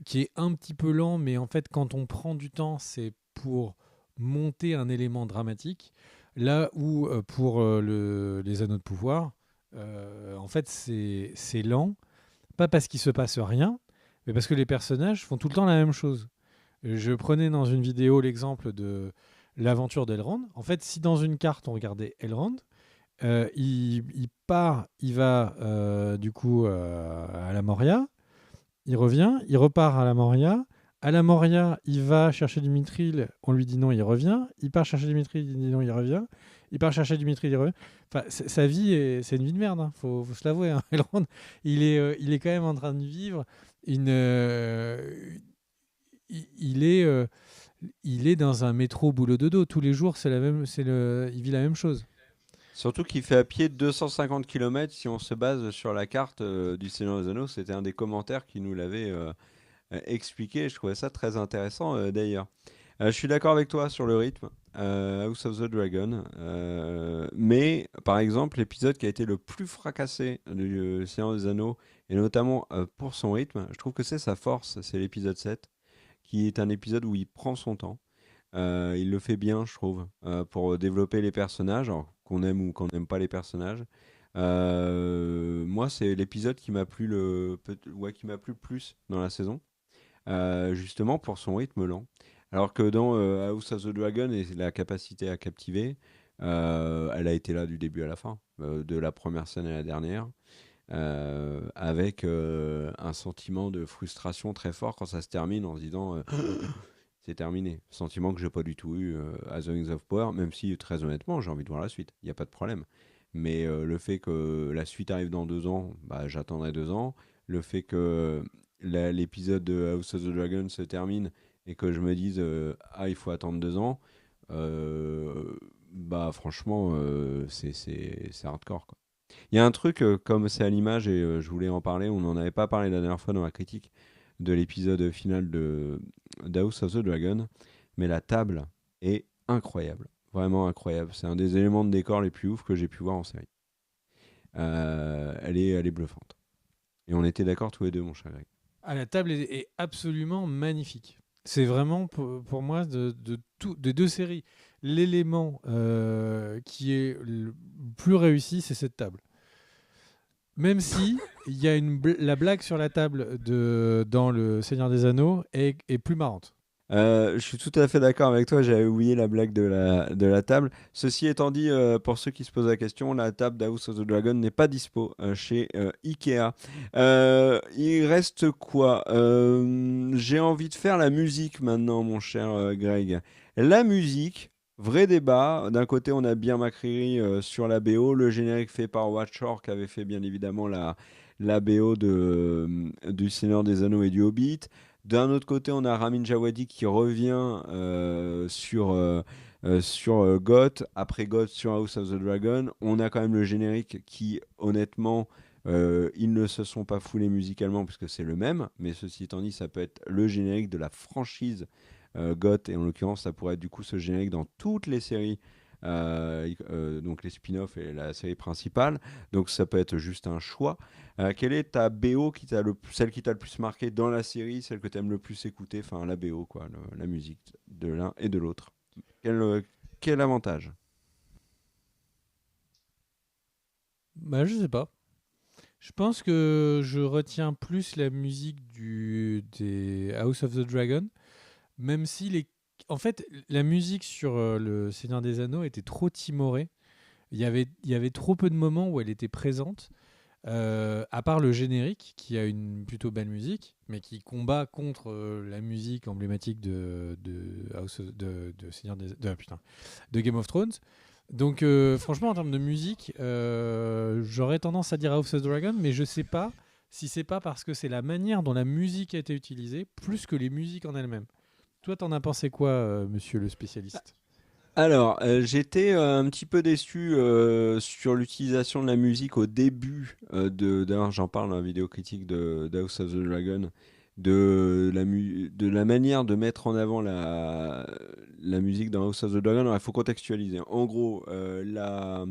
A: qui est un petit peu lent, mais en fait, quand on prend du temps, c'est pour monter un élément dramatique. Là où, pour les Anneaux de Pouvoir, en fait, c'est lent, pas parce qu'il se passe rien, mais parce que les personnages font tout le temps la même chose. Je prenais dans une vidéo l'exemple de l'aventure d'Elrond. En fait, si dans une carte on regardait Elrond, il part, il va du coup à la Moria, il revient, il repart à la Moria. À la Moria, il va chercher Dimithril, on lui dit non, il revient. Il part chercher Dimithril, il dit non, il revient. Il part chercher Dimithril, il revient. Enfin, sa vie, c'est une vie de merde, hein. Faut se l'avouer, hein. Elrond, il est quand même en train de vivre une. Il est. Il est dans un métro boulot dodo. Tous les jours, il vit la même chose.
B: Surtout qu'il fait à pied 250 km si on se base sur la carte du Seigneur des Anneaux. C'était un des commentaires qui nous l'avait expliqué. Je trouvais ça très intéressant d'ailleurs. Je suis d'accord avec toi sur le rythme. House of the Dragon. Mais par exemple, l'épisode qui a été le plus fracassé du Seigneur des Anneaux, et notamment pour son rythme, je trouve que c'est sa force, c'est l'épisode 7, qui est un épisode où il prend son temps. Il le fait bien, je trouve, pour développer les personnages, alors, qu'on aime ou qu'on n'aime pas les personnages. Moi, c'est l'épisode qui m'a plu qui m'a plu le plus dans la saison, justement pour son rythme lent. Alors que dans House of the Dragon et la capacité à captiver, elle a été là du début à la fin, de la première scène à la dernière. Avec un sentiment de frustration très fort quand ça se termine en se disant c'est terminé. Sentiment que j'ai pas du tout eu à The Rings of Power, même si très honnêtement j'ai envie de voir la suite, il n'y a pas de problème. Mais le fait que la suite arrive dans 2 ans, bah, j'attendrai 2 ans. Le fait que l'épisode de House of the Dragon se termine et que je me dise ah, il faut attendre 2 ans, bah franchement c'est hardcore, quoi. Il y a un truc, comme c'est à l'image, et je voulais en parler, on n'en avait pas parlé la dernière fois dans la critique de l'épisode final de House of the Dragon, mais la table est incroyable, vraiment incroyable. C'est un des éléments de décor les plus ouf que j'ai pu voir en série. Elle est bluffante. Et on était d'accord tous les deux, mon cher Greg.
A: Ah, la table est absolument magnifique. C'est vraiment pour moi des deux séries l'élément qui est le plus réussi, c'est cette table. Même si il y a la blague sur la table dans Le Seigneur des Anneaux est plus marrante.
B: Je suis tout à fait d'accord avec toi, j'avais oublié la blague de la table. Ceci étant dit, pour ceux qui se posent la question, la table d'House of the Dragon n'est pas dispo chez Ikea. Il reste quoi? J'ai envie de faire la musique maintenant, mon cher Greg. La musique, vrai débat. D'un côté, on a bien McCreary sur la BO, le générique fait par Watchor, qui avait fait bien évidemment la BO du Seigneur des Anneaux et du Hobbit. D'un autre côté, on a Ramin Djawadi qui revient sur GOT, après GOT sur House of the Dragon. On a quand même le générique qui, honnêtement, ils ne se sont pas foulés musicalement puisque c'est le même, mais ceci étant dit, ça peut être le générique de la franchise GOT, et en l'occurrence, ça pourrait être du coup ce générique dans toutes les séries, donc les spin-offs et la série principale. Donc ça peut être juste un choix. Quelle est ta BO celle qui t'a le plus marqué dans la série, celle que t'aimes le plus écouter, enfin la BO quoi, la musique de l'un et de l'autre. Quel avantage?
A: Bah, je sais pas. Je pense que je retiens plus la musique des House of the Dragon, même si en fait, la musique sur Le Seigneur des Anneaux était trop timorée. Il y avait trop peu de moments où elle était présente, à part le générique, qui a une plutôt belle musique, mais qui combat contre la musique emblématique de Game of Thrones. Donc, franchement, en termes de musique, j'aurais tendance à dire House of the Dragon, mais je sais pas si c'est pas parce que c'est la manière dont la musique a été utilisée, plus que les musiques en elles-mêmes. Toi, t'en as pensé quoi, monsieur le spécialiste?
B: Alors, j'étais un petit peu déçu sur l'utilisation de la musique au début d'ailleurs, j'en parle dans la vidéo critique de House of the Dragon, de la manière de mettre en avant la musique dans House of the Dragon. Alors, il faut contextualiser. En gros, la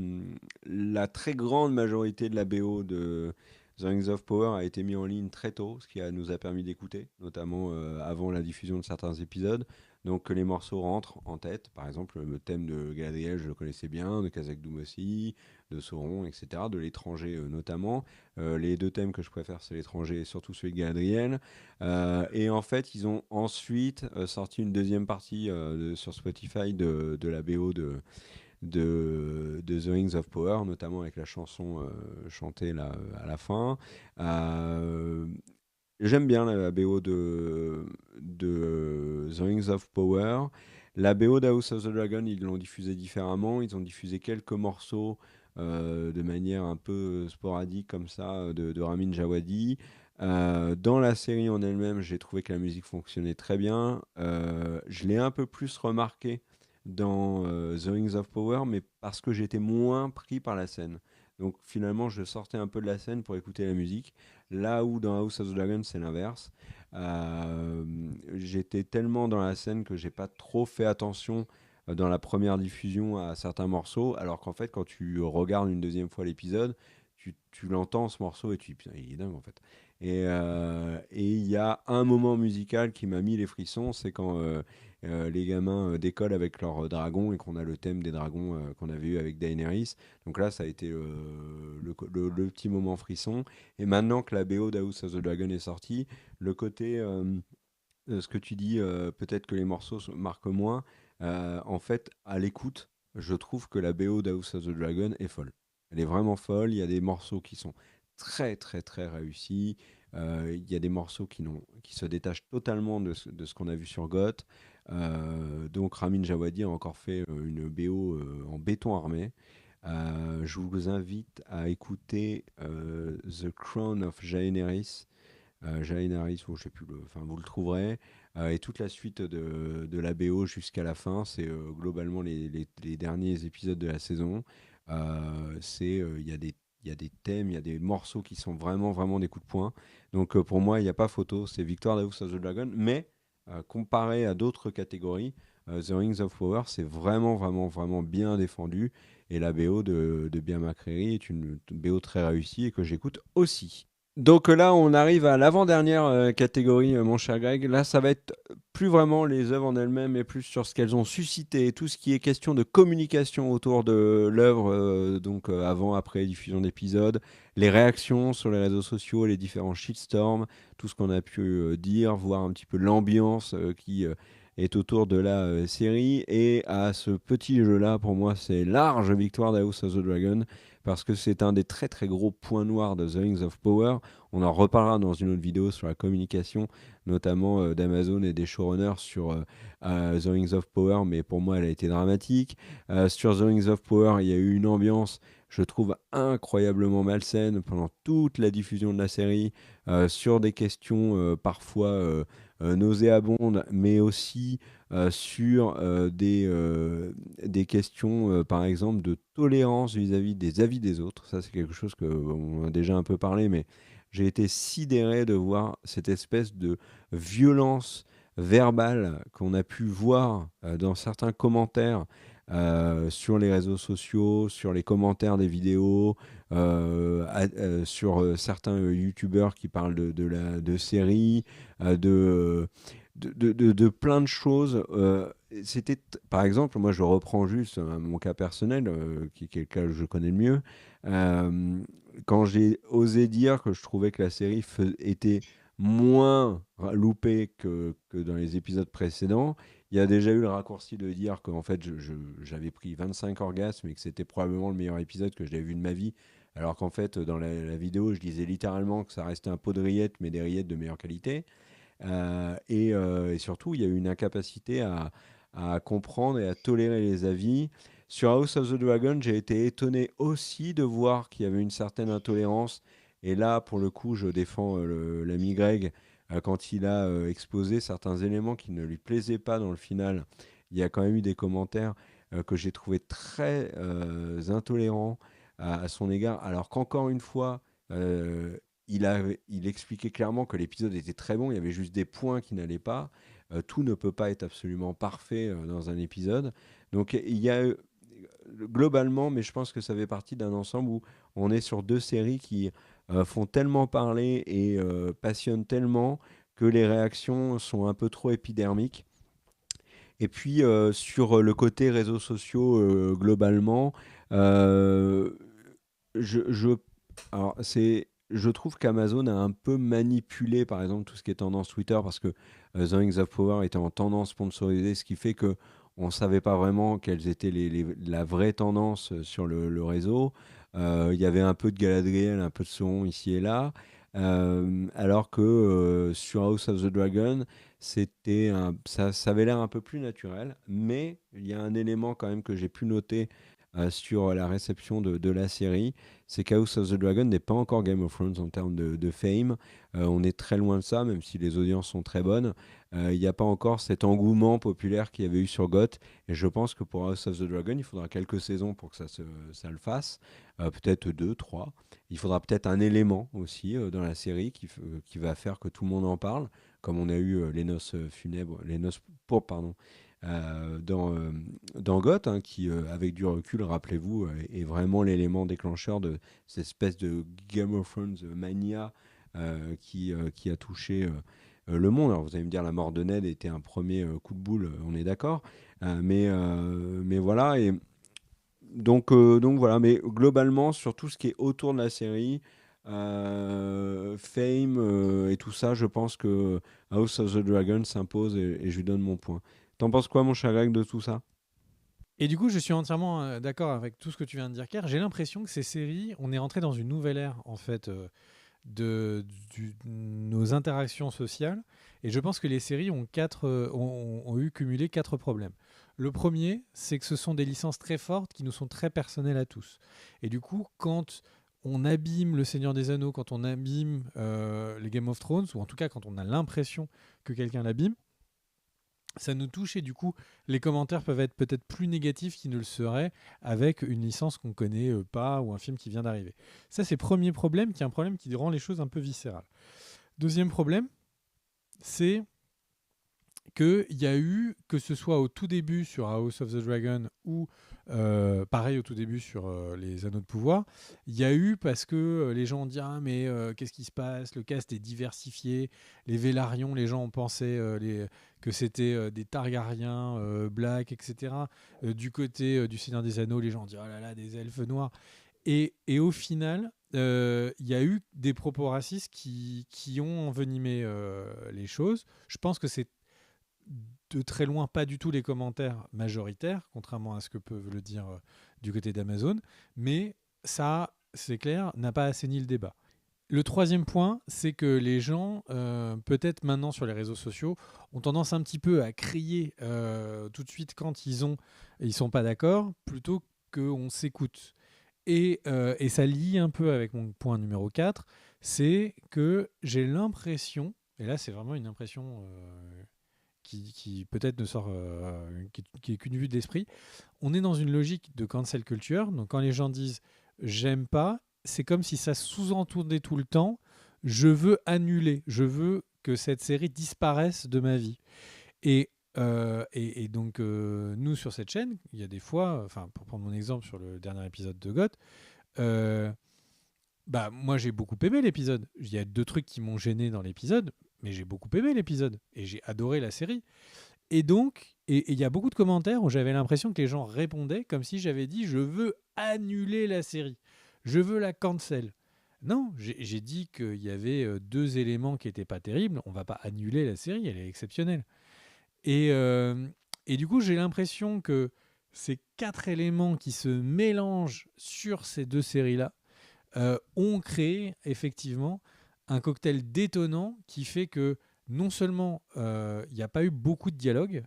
B: très grande majorité de la BO de The Rings of Power a été mise en ligne très tôt, ce qui nous a permis d'écouter, notamment avant la diffusion de certains épisodes. Donc que les morceaux rentrent en tête. Par exemple, le thème de Galadriel, je le connaissais bien, de Khazad-dûm aussi, de Sauron, etc., de l'étranger notamment. Les deux thèmes que je préfère, c'est l'étranger et surtout celui de Galadriel. Et en fait, ils ont ensuite sorti une deuxième partie sur Spotify de la BO de The Rings of Power, notamment avec la chanson chantée là, à la fin. Euh, J'aime bien la BO de The Rings of Power. La BO d'House of the Dragon, ils l'ont diffusée différemment. Ils ont diffusé quelques morceaux de manière un peu sporadique, comme ça, de Ramin Djawadi. Dans la série en elle-même, j'ai trouvé que la musique fonctionnait très bien. Je l'ai un peu plus remarqué dans The Rings of Power, mais parce que j'étais moins pris par la scène. Donc finalement, je sortais un peu de la scène pour écouter la musique. Là où dans House of the Dragon, c'est l'inverse. Euh, J'étais tellement dans la scène que j'ai pas trop fait attention dans la première diffusion à certains morceaux, alors qu'en fait, quand tu regardes une deuxième fois l'épisode, tu l'entends ce morceau et tu dis putain, il est dingue en fait. Et il y a un moment musical qui m'a mis les frissons, c'est quand les gamins décollent avec leurs dragons et qu'on a le thème des dragons qu'on avait eu avec Daenerys. Donc là, ça a été le petit moment frisson. Et maintenant que la BO d'House of the Dragon est sortie, le côté, ce que tu dis, peut-être que les morceaux marquent moins, en fait, à l'écoute, je trouve que la BO d'House of the Dragon est folle. Elle est vraiment folle, il y a des morceaux qui sont très très très réussis, il y a des morceaux qui se détachent totalement de ce qu'on a vu sur GOT. Donc Ramin Djawadi a encore fait une BO en béton armé. Je vous invite à écouter The Crown of Jaehaerys. Jaehaerys, ou je sais plus, enfin vous le trouverez. Et toute la suite de la BO jusqu'à la fin, c'est globalement les derniers épisodes de la saison. Il y a des thèmes, il y a des morceaux qui sont vraiment, vraiment des coups de poing. Donc pour moi, il n'y a pas photo, c'est victoire d'House of the Dragon. Mais comparé à d'autres catégories, The Rings of Power, c'est vraiment, vraiment, vraiment bien défendu. Et la BO de Bien McCreary est une BO très réussie et que j'écoute aussi. Donc là, on arrive à l'avant-dernière catégorie, mon cher Greg. Là, ça va être plus vraiment les œuvres en elles-mêmes, mais plus sur ce qu'elles ont suscité, tout ce qui est question de communication autour de l'œuvre, donc avant, après diffusion d'épisodes, les réactions sur les réseaux sociaux, les différents shitstorms, tout ce qu'on a pu dire, voir un petit peu l'ambiance qui est autour de la série. Et à ce petit jeu-là, pour moi, c'est large victoire d'House of the Dragon, parce que c'est un des très très gros points noirs de The Rings of Power. On en reparlera dans une autre vidéo sur la communication, notamment d'Amazon et des showrunners sur The Rings of Power, mais pour moi elle a été dramatique. Sur The Rings of Power, il y a eu une ambiance, je trouve, incroyablement malsaine pendant toute la diffusion de la série, sur des questions parfois nauséabondes, mais aussi sur des questions, par exemple, de tolérance vis-à-vis des avis des autres. Ça, c'est quelque chose qu'on a déjà un peu parlé, mais j'ai été sidéré de voir cette espèce de violence verbale qu'on a pu voir dans certains commentaires sur les réseaux sociaux, sur les commentaires des vidéos, sur certains youtubeurs qui parlent de séries, de plein de choses. Par exemple, moi je reprends juste mon cas personnel, qui est le cas que je connais le mieux. Euh, Quand j'ai osé dire que je trouvais que la série était moins loupée que dans les épisodes précédents, il y a déjà eu le raccourci de dire qu'en fait j'avais pris 25 orgasmes et que c'était probablement le meilleur épisode que j'avais vu de ma vie. Alors qu'en fait, dans la vidéo, je disais littéralement que ça restait un pot de rillettes, mais des rillettes de meilleure qualité. Et surtout, il y a eu une incapacité à comprendre et à tolérer les avis. Sur House of the Dragon, j'ai été étonné aussi de voir qu'il y avait une certaine intolérance. Et là, pour le coup, je défends l'ami Greg quand il a exposé certains éléments qui ne lui plaisaient pas dans le final. Il y a quand même eu des commentaires que j'ai trouvé très intolérants à son égard. Alors qu'encore une fois, euh, il expliquait clairement que l'épisode était très bon, il y avait juste des points qui n'allaient pas. Tout ne peut pas être absolument parfait dans un épisode. Donc il y a globalement, mais je pense que ça fait partie d'un ensemble où on est sur deux séries qui font tellement parler et passionnent tellement que les réactions sont un peu trop épidermiques. Et puis sur le côté réseaux sociaux, globalement, euh, je, alors je trouve qu'Amazon a un peu manipulé, par exemple, tout ce qui est tendance Twitter, parce que The Rings of Power était en tendance sponsorisée, ce qui fait que on ne savait pas vraiment quelles étaient la vraie tendance sur le réseau. Il y avait un peu de Galadriel, un peu de Sauron ici et là. Alors que sur House of the Dragon, ça avait l'air un peu plus naturel, mais il y a un élément quand même que j'ai pu noter sur la réception de la série, c'est qu'House of the Dragon n'est pas encore Game of Thrones en termes de fame. On est très loin de ça, même si les audiences sont très bonnes. Il n'y a pas encore cet engouement populaire qu'il y avait eu sur GOT. Et je pense que pour House of the Dragon, il faudra quelques saisons pour que ça le fasse. Peut-être deux, trois. Il faudra peut-être un élément aussi dans la série qui va faire que tout le monde en parle, comme on a eu les noces funèbres, les noces pour, pardon, dans GOT, hein, qui, avec du recul, rappelez-vous, est vraiment l'élément déclencheur de cette espèce de Game of Thrones mania qui a touché le monde. Alors vous allez me dire, la mort de Ned était un premier coup de boule, on est d'accord, mais voilà, et donc voilà, mais globalement, sur tout ce qui est autour de la série, Fame et tout ça, je pense que House of the Dragon s'impose et je lui donne mon point. T'en penses quoi, mon cher Greg, de tout ça?
A: Et du coup, je suis entièrement d'accord avec tout ce que tu viens de dire, Claire. J'ai l'impression que ces séries, on est rentré dans une nouvelle ère, en fait, de nos interactions sociales. Et je pense que les séries ont eu cumulé quatre problèmes. Le premier, c'est que ce sont des licences très fortes qui nous sont très personnelles à tous. Et du coup, quand on abîme Le Seigneur des Anneaux, quand on abîme les Game of Thrones, ou en tout cas quand on a l'impression que quelqu'un l'abîme, ça nous touche et du coup les commentaires peuvent être peut-être plus négatifs qu'ils ne le seraient avec une licence qu'on connaît pas ou un film qui vient d'arriver. Ça c'est le premier problème qui est un problème qui rend les choses un peu viscérales. Deuxième problème, c'est qu'il y a eu, que ce soit au tout début sur House of the Dragon ou Pareil au tout début sur les Anneaux de pouvoir. Il y a eu parce que les gens ont dit ah mais qu'est-ce qui se passe? Le cast est diversifié. Les Vélarions, les gens ont pensé que c'était des Targaryens, Black, etc. Du côté du Seigneur des Anneaux, les gens ont dit oh là là des elfes noirs. Et au final, il y a eu des propos racistes qui ont envenimé les choses. Je pense que c'est de très loin pas du tout les commentaires majoritaires, contrairement à ce que peuvent le dire du côté d'Amazon, mais ça, c'est clair, n'a pas assaini le débat. Le troisième point, c'est que les gens, peut-être maintenant sur les réseaux sociaux, ont tendance un petit peu à crier tout de suite quand ils sont pas d'accord, plutôt qu'on s'écoute. Et ça lie un peu avec mon point numéro 4, c'est que j'ai l'impression, et là c'est vraiment une impression qui peut-être ne sort, qui est qu'une vue de l'esprit, on est dans une logique de cancel culture. Donc quand les gens disent j'aime pas, c'est comme si ça sous-entendait tout le temps je veux annuler, je veux que cette série disparaisse de ma vie. Et donc, nous, sur cette chaîne, il y a des fois, enfin, pour prendre mon exemple sur le dernier épisode de GOT, euh, bah, moi, j'ai beaucoup aimé l'épisode. Il y a 2 trucs qui m'ont gêné dans l'épisode, mais j'ai beaucoup aimé l'épisode et j'ai adoré la série. Et donc, il y a beaucoup de commentaires où j'avais l'impression que les gens répondaient comme si j'avais dit je veux annuler la série, je veux la cancel. Non, j'ai dit qu'il y avait 2 éléments qui n'étaient pas terribles. On va pas annuler la série, elle est exceptionnelle. Et du coup, j'ai l'impression que ces 4 éléments qui se mélangent sur ces 2 séries-là ont créé effectivement un cocktail détonnant qui fait que non seulement il n'y a pas eu beaucoup de dialogue,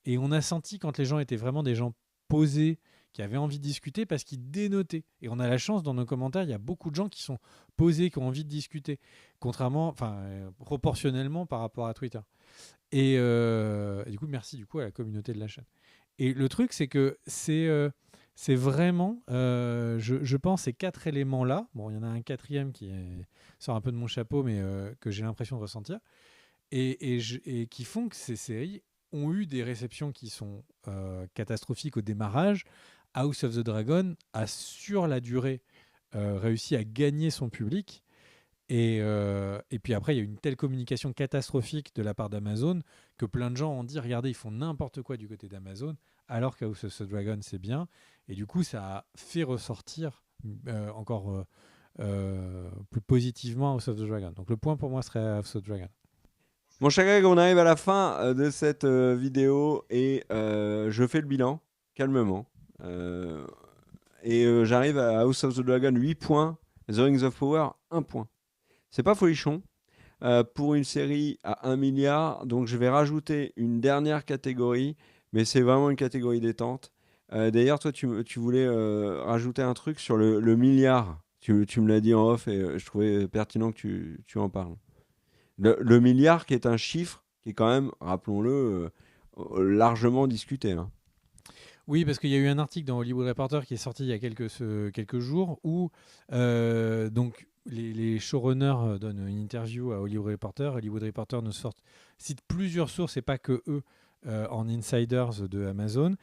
A: et on a senti quand les gens étaient vraiment des gens posés, qui avaient envie de discuter parce qu'ils dénotaient. Et on a la chance dans nos commentaires, il y a beaucoup de gens qui sont posés, qui ont envie de discuter, contrairement, enfin, proportionnellement par rapport à Twitter. Et du coup, merci du coup à la communauté de la chaîne. Et le truc, c'est que c'est vraiment, je pense, ces 4 éléments-là. Bon, il y en a un quatrième sort un peu de mon chapeau, mais que j'ai l'impression de ressentir, et qui font que ces séries ont eu des réceptions qui sont catastrophiques au démarrage. House of the Dragon a, sur la durée, réussi à gagner son public. Et puis après, il y a eu une telle communication catastrophique de la part d'Amazon que plein de gens ont dit regardez, ils font n'importe quoi du côté d'Amazon, alors qu'House of the Dragon, c'est bien. Et du coup, ça a fait ressortir encore plus positivement House of the Dragon. Donc le point pour moi serait House of the Dragon.
B: Mon cher Greg, on arrive à la fin de cette vidéo et je fais le bilan calmement. J'arrive à House of the Dragon 8 points, The Rings of Power 1 point. C'est pas folichon pour une série à 1 milliard, donc je vais rajouter une dernière catégorie, mais c'est vraiment une catégorie détente. D'ailleurs, toi, tu voulais rajouter un truc sur le milliard. Tu me l'as dit en off et je trouvais pertinent que tu en parles. Le milliard qui est un chiffre qui est quand même, rappelons-le, largement discuté. Hein.
A: Oui, parce qu'il y a eu un article dans Hollywood Reporter qui est sorti il y a quelques jours où donc les showrunners donnent une interview à Hollywood Reporter. Hollywood Reporter cite plusieurs sources et pas que eux en insiders de Amazon.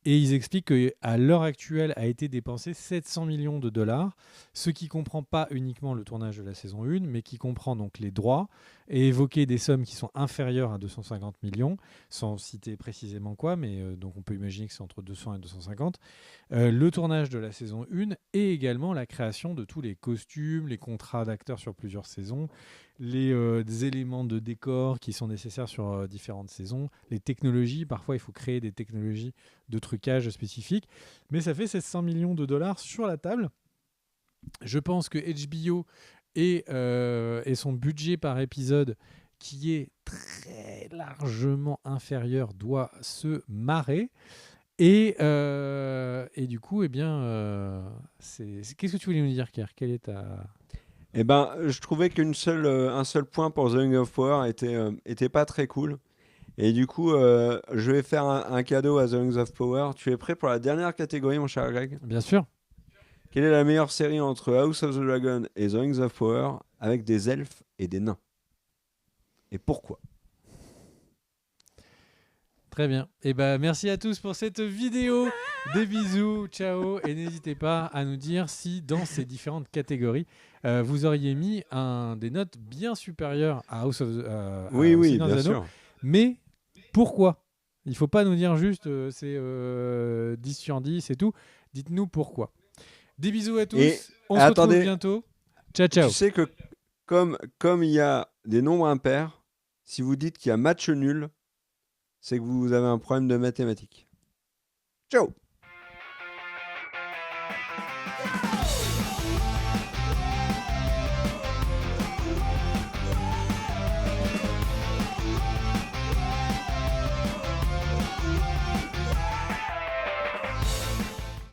A: Et ils expliquent qu'à l'heure actuelle a été dépensé 700 millions de dollars, ce qui comprend pas uniquement le tournage de la saison 1, mais qui comprend donc les droits, et évoquer des sommes qui sont inférieures à 250 millions, sans citer précisément quoi, mais donc on peut imaginer que c'est entre 200 et 250. Le tournage de la saison 1 et également la création de tous les costumes, les contrats d'acteurs sur plusieurs saisons, des éléments de décor qui sont nécessaires sur différentes saisons, les technologies, parfois il faut créer des technologies de trucage spécifiques, mais ça fait 700 millions de dollars sur la table. Je pense que HBO et son budget par épisode, qui est très largement inférieur, doit se marrer. Et du coup, eh bien, qu'est-ce que tu voulais nous dire, Kerr? Quelle est ta...
B: Eh ben, je trouvais un seul point pour The Ring of Power était pas très cool. Et du coup, je vais faire un cadeau à The Rings of Power. Tu es prêt pour la dernière catégorie, mon cher Greg?
A: Bien sûr.
B: Quelle est la meilleure série entre House of the Dragon et The Rings of Power avec des elfes et des nains? Et pourquoi?
A: Très bien. Et merci à tous pour cette vidéo. Des bisous, ciao. Et n'hésitez pas à nous dire si dans ces différentes catégories, vous auriez mis des notes bien supérieures à House of
B: Oui,
A: au
B: oui,
A: Seigneur des
B: bien
A: Anneaux.
B: sûr.
A: Mais pourquoi? Il ne faut pas nous dire juste c'est 10 sur 10 et tout. Dites-nous pourquoi. Des bisous à tous.
B: Et
A: On se retrouve
B: attendez,
A: bientôt. Ciao, ciao.
B: tu sais que comme il y a des nombres impairs, si vous dites qu'il y a match nul, c'est que vous avez un problème de mathématiques. Ciao!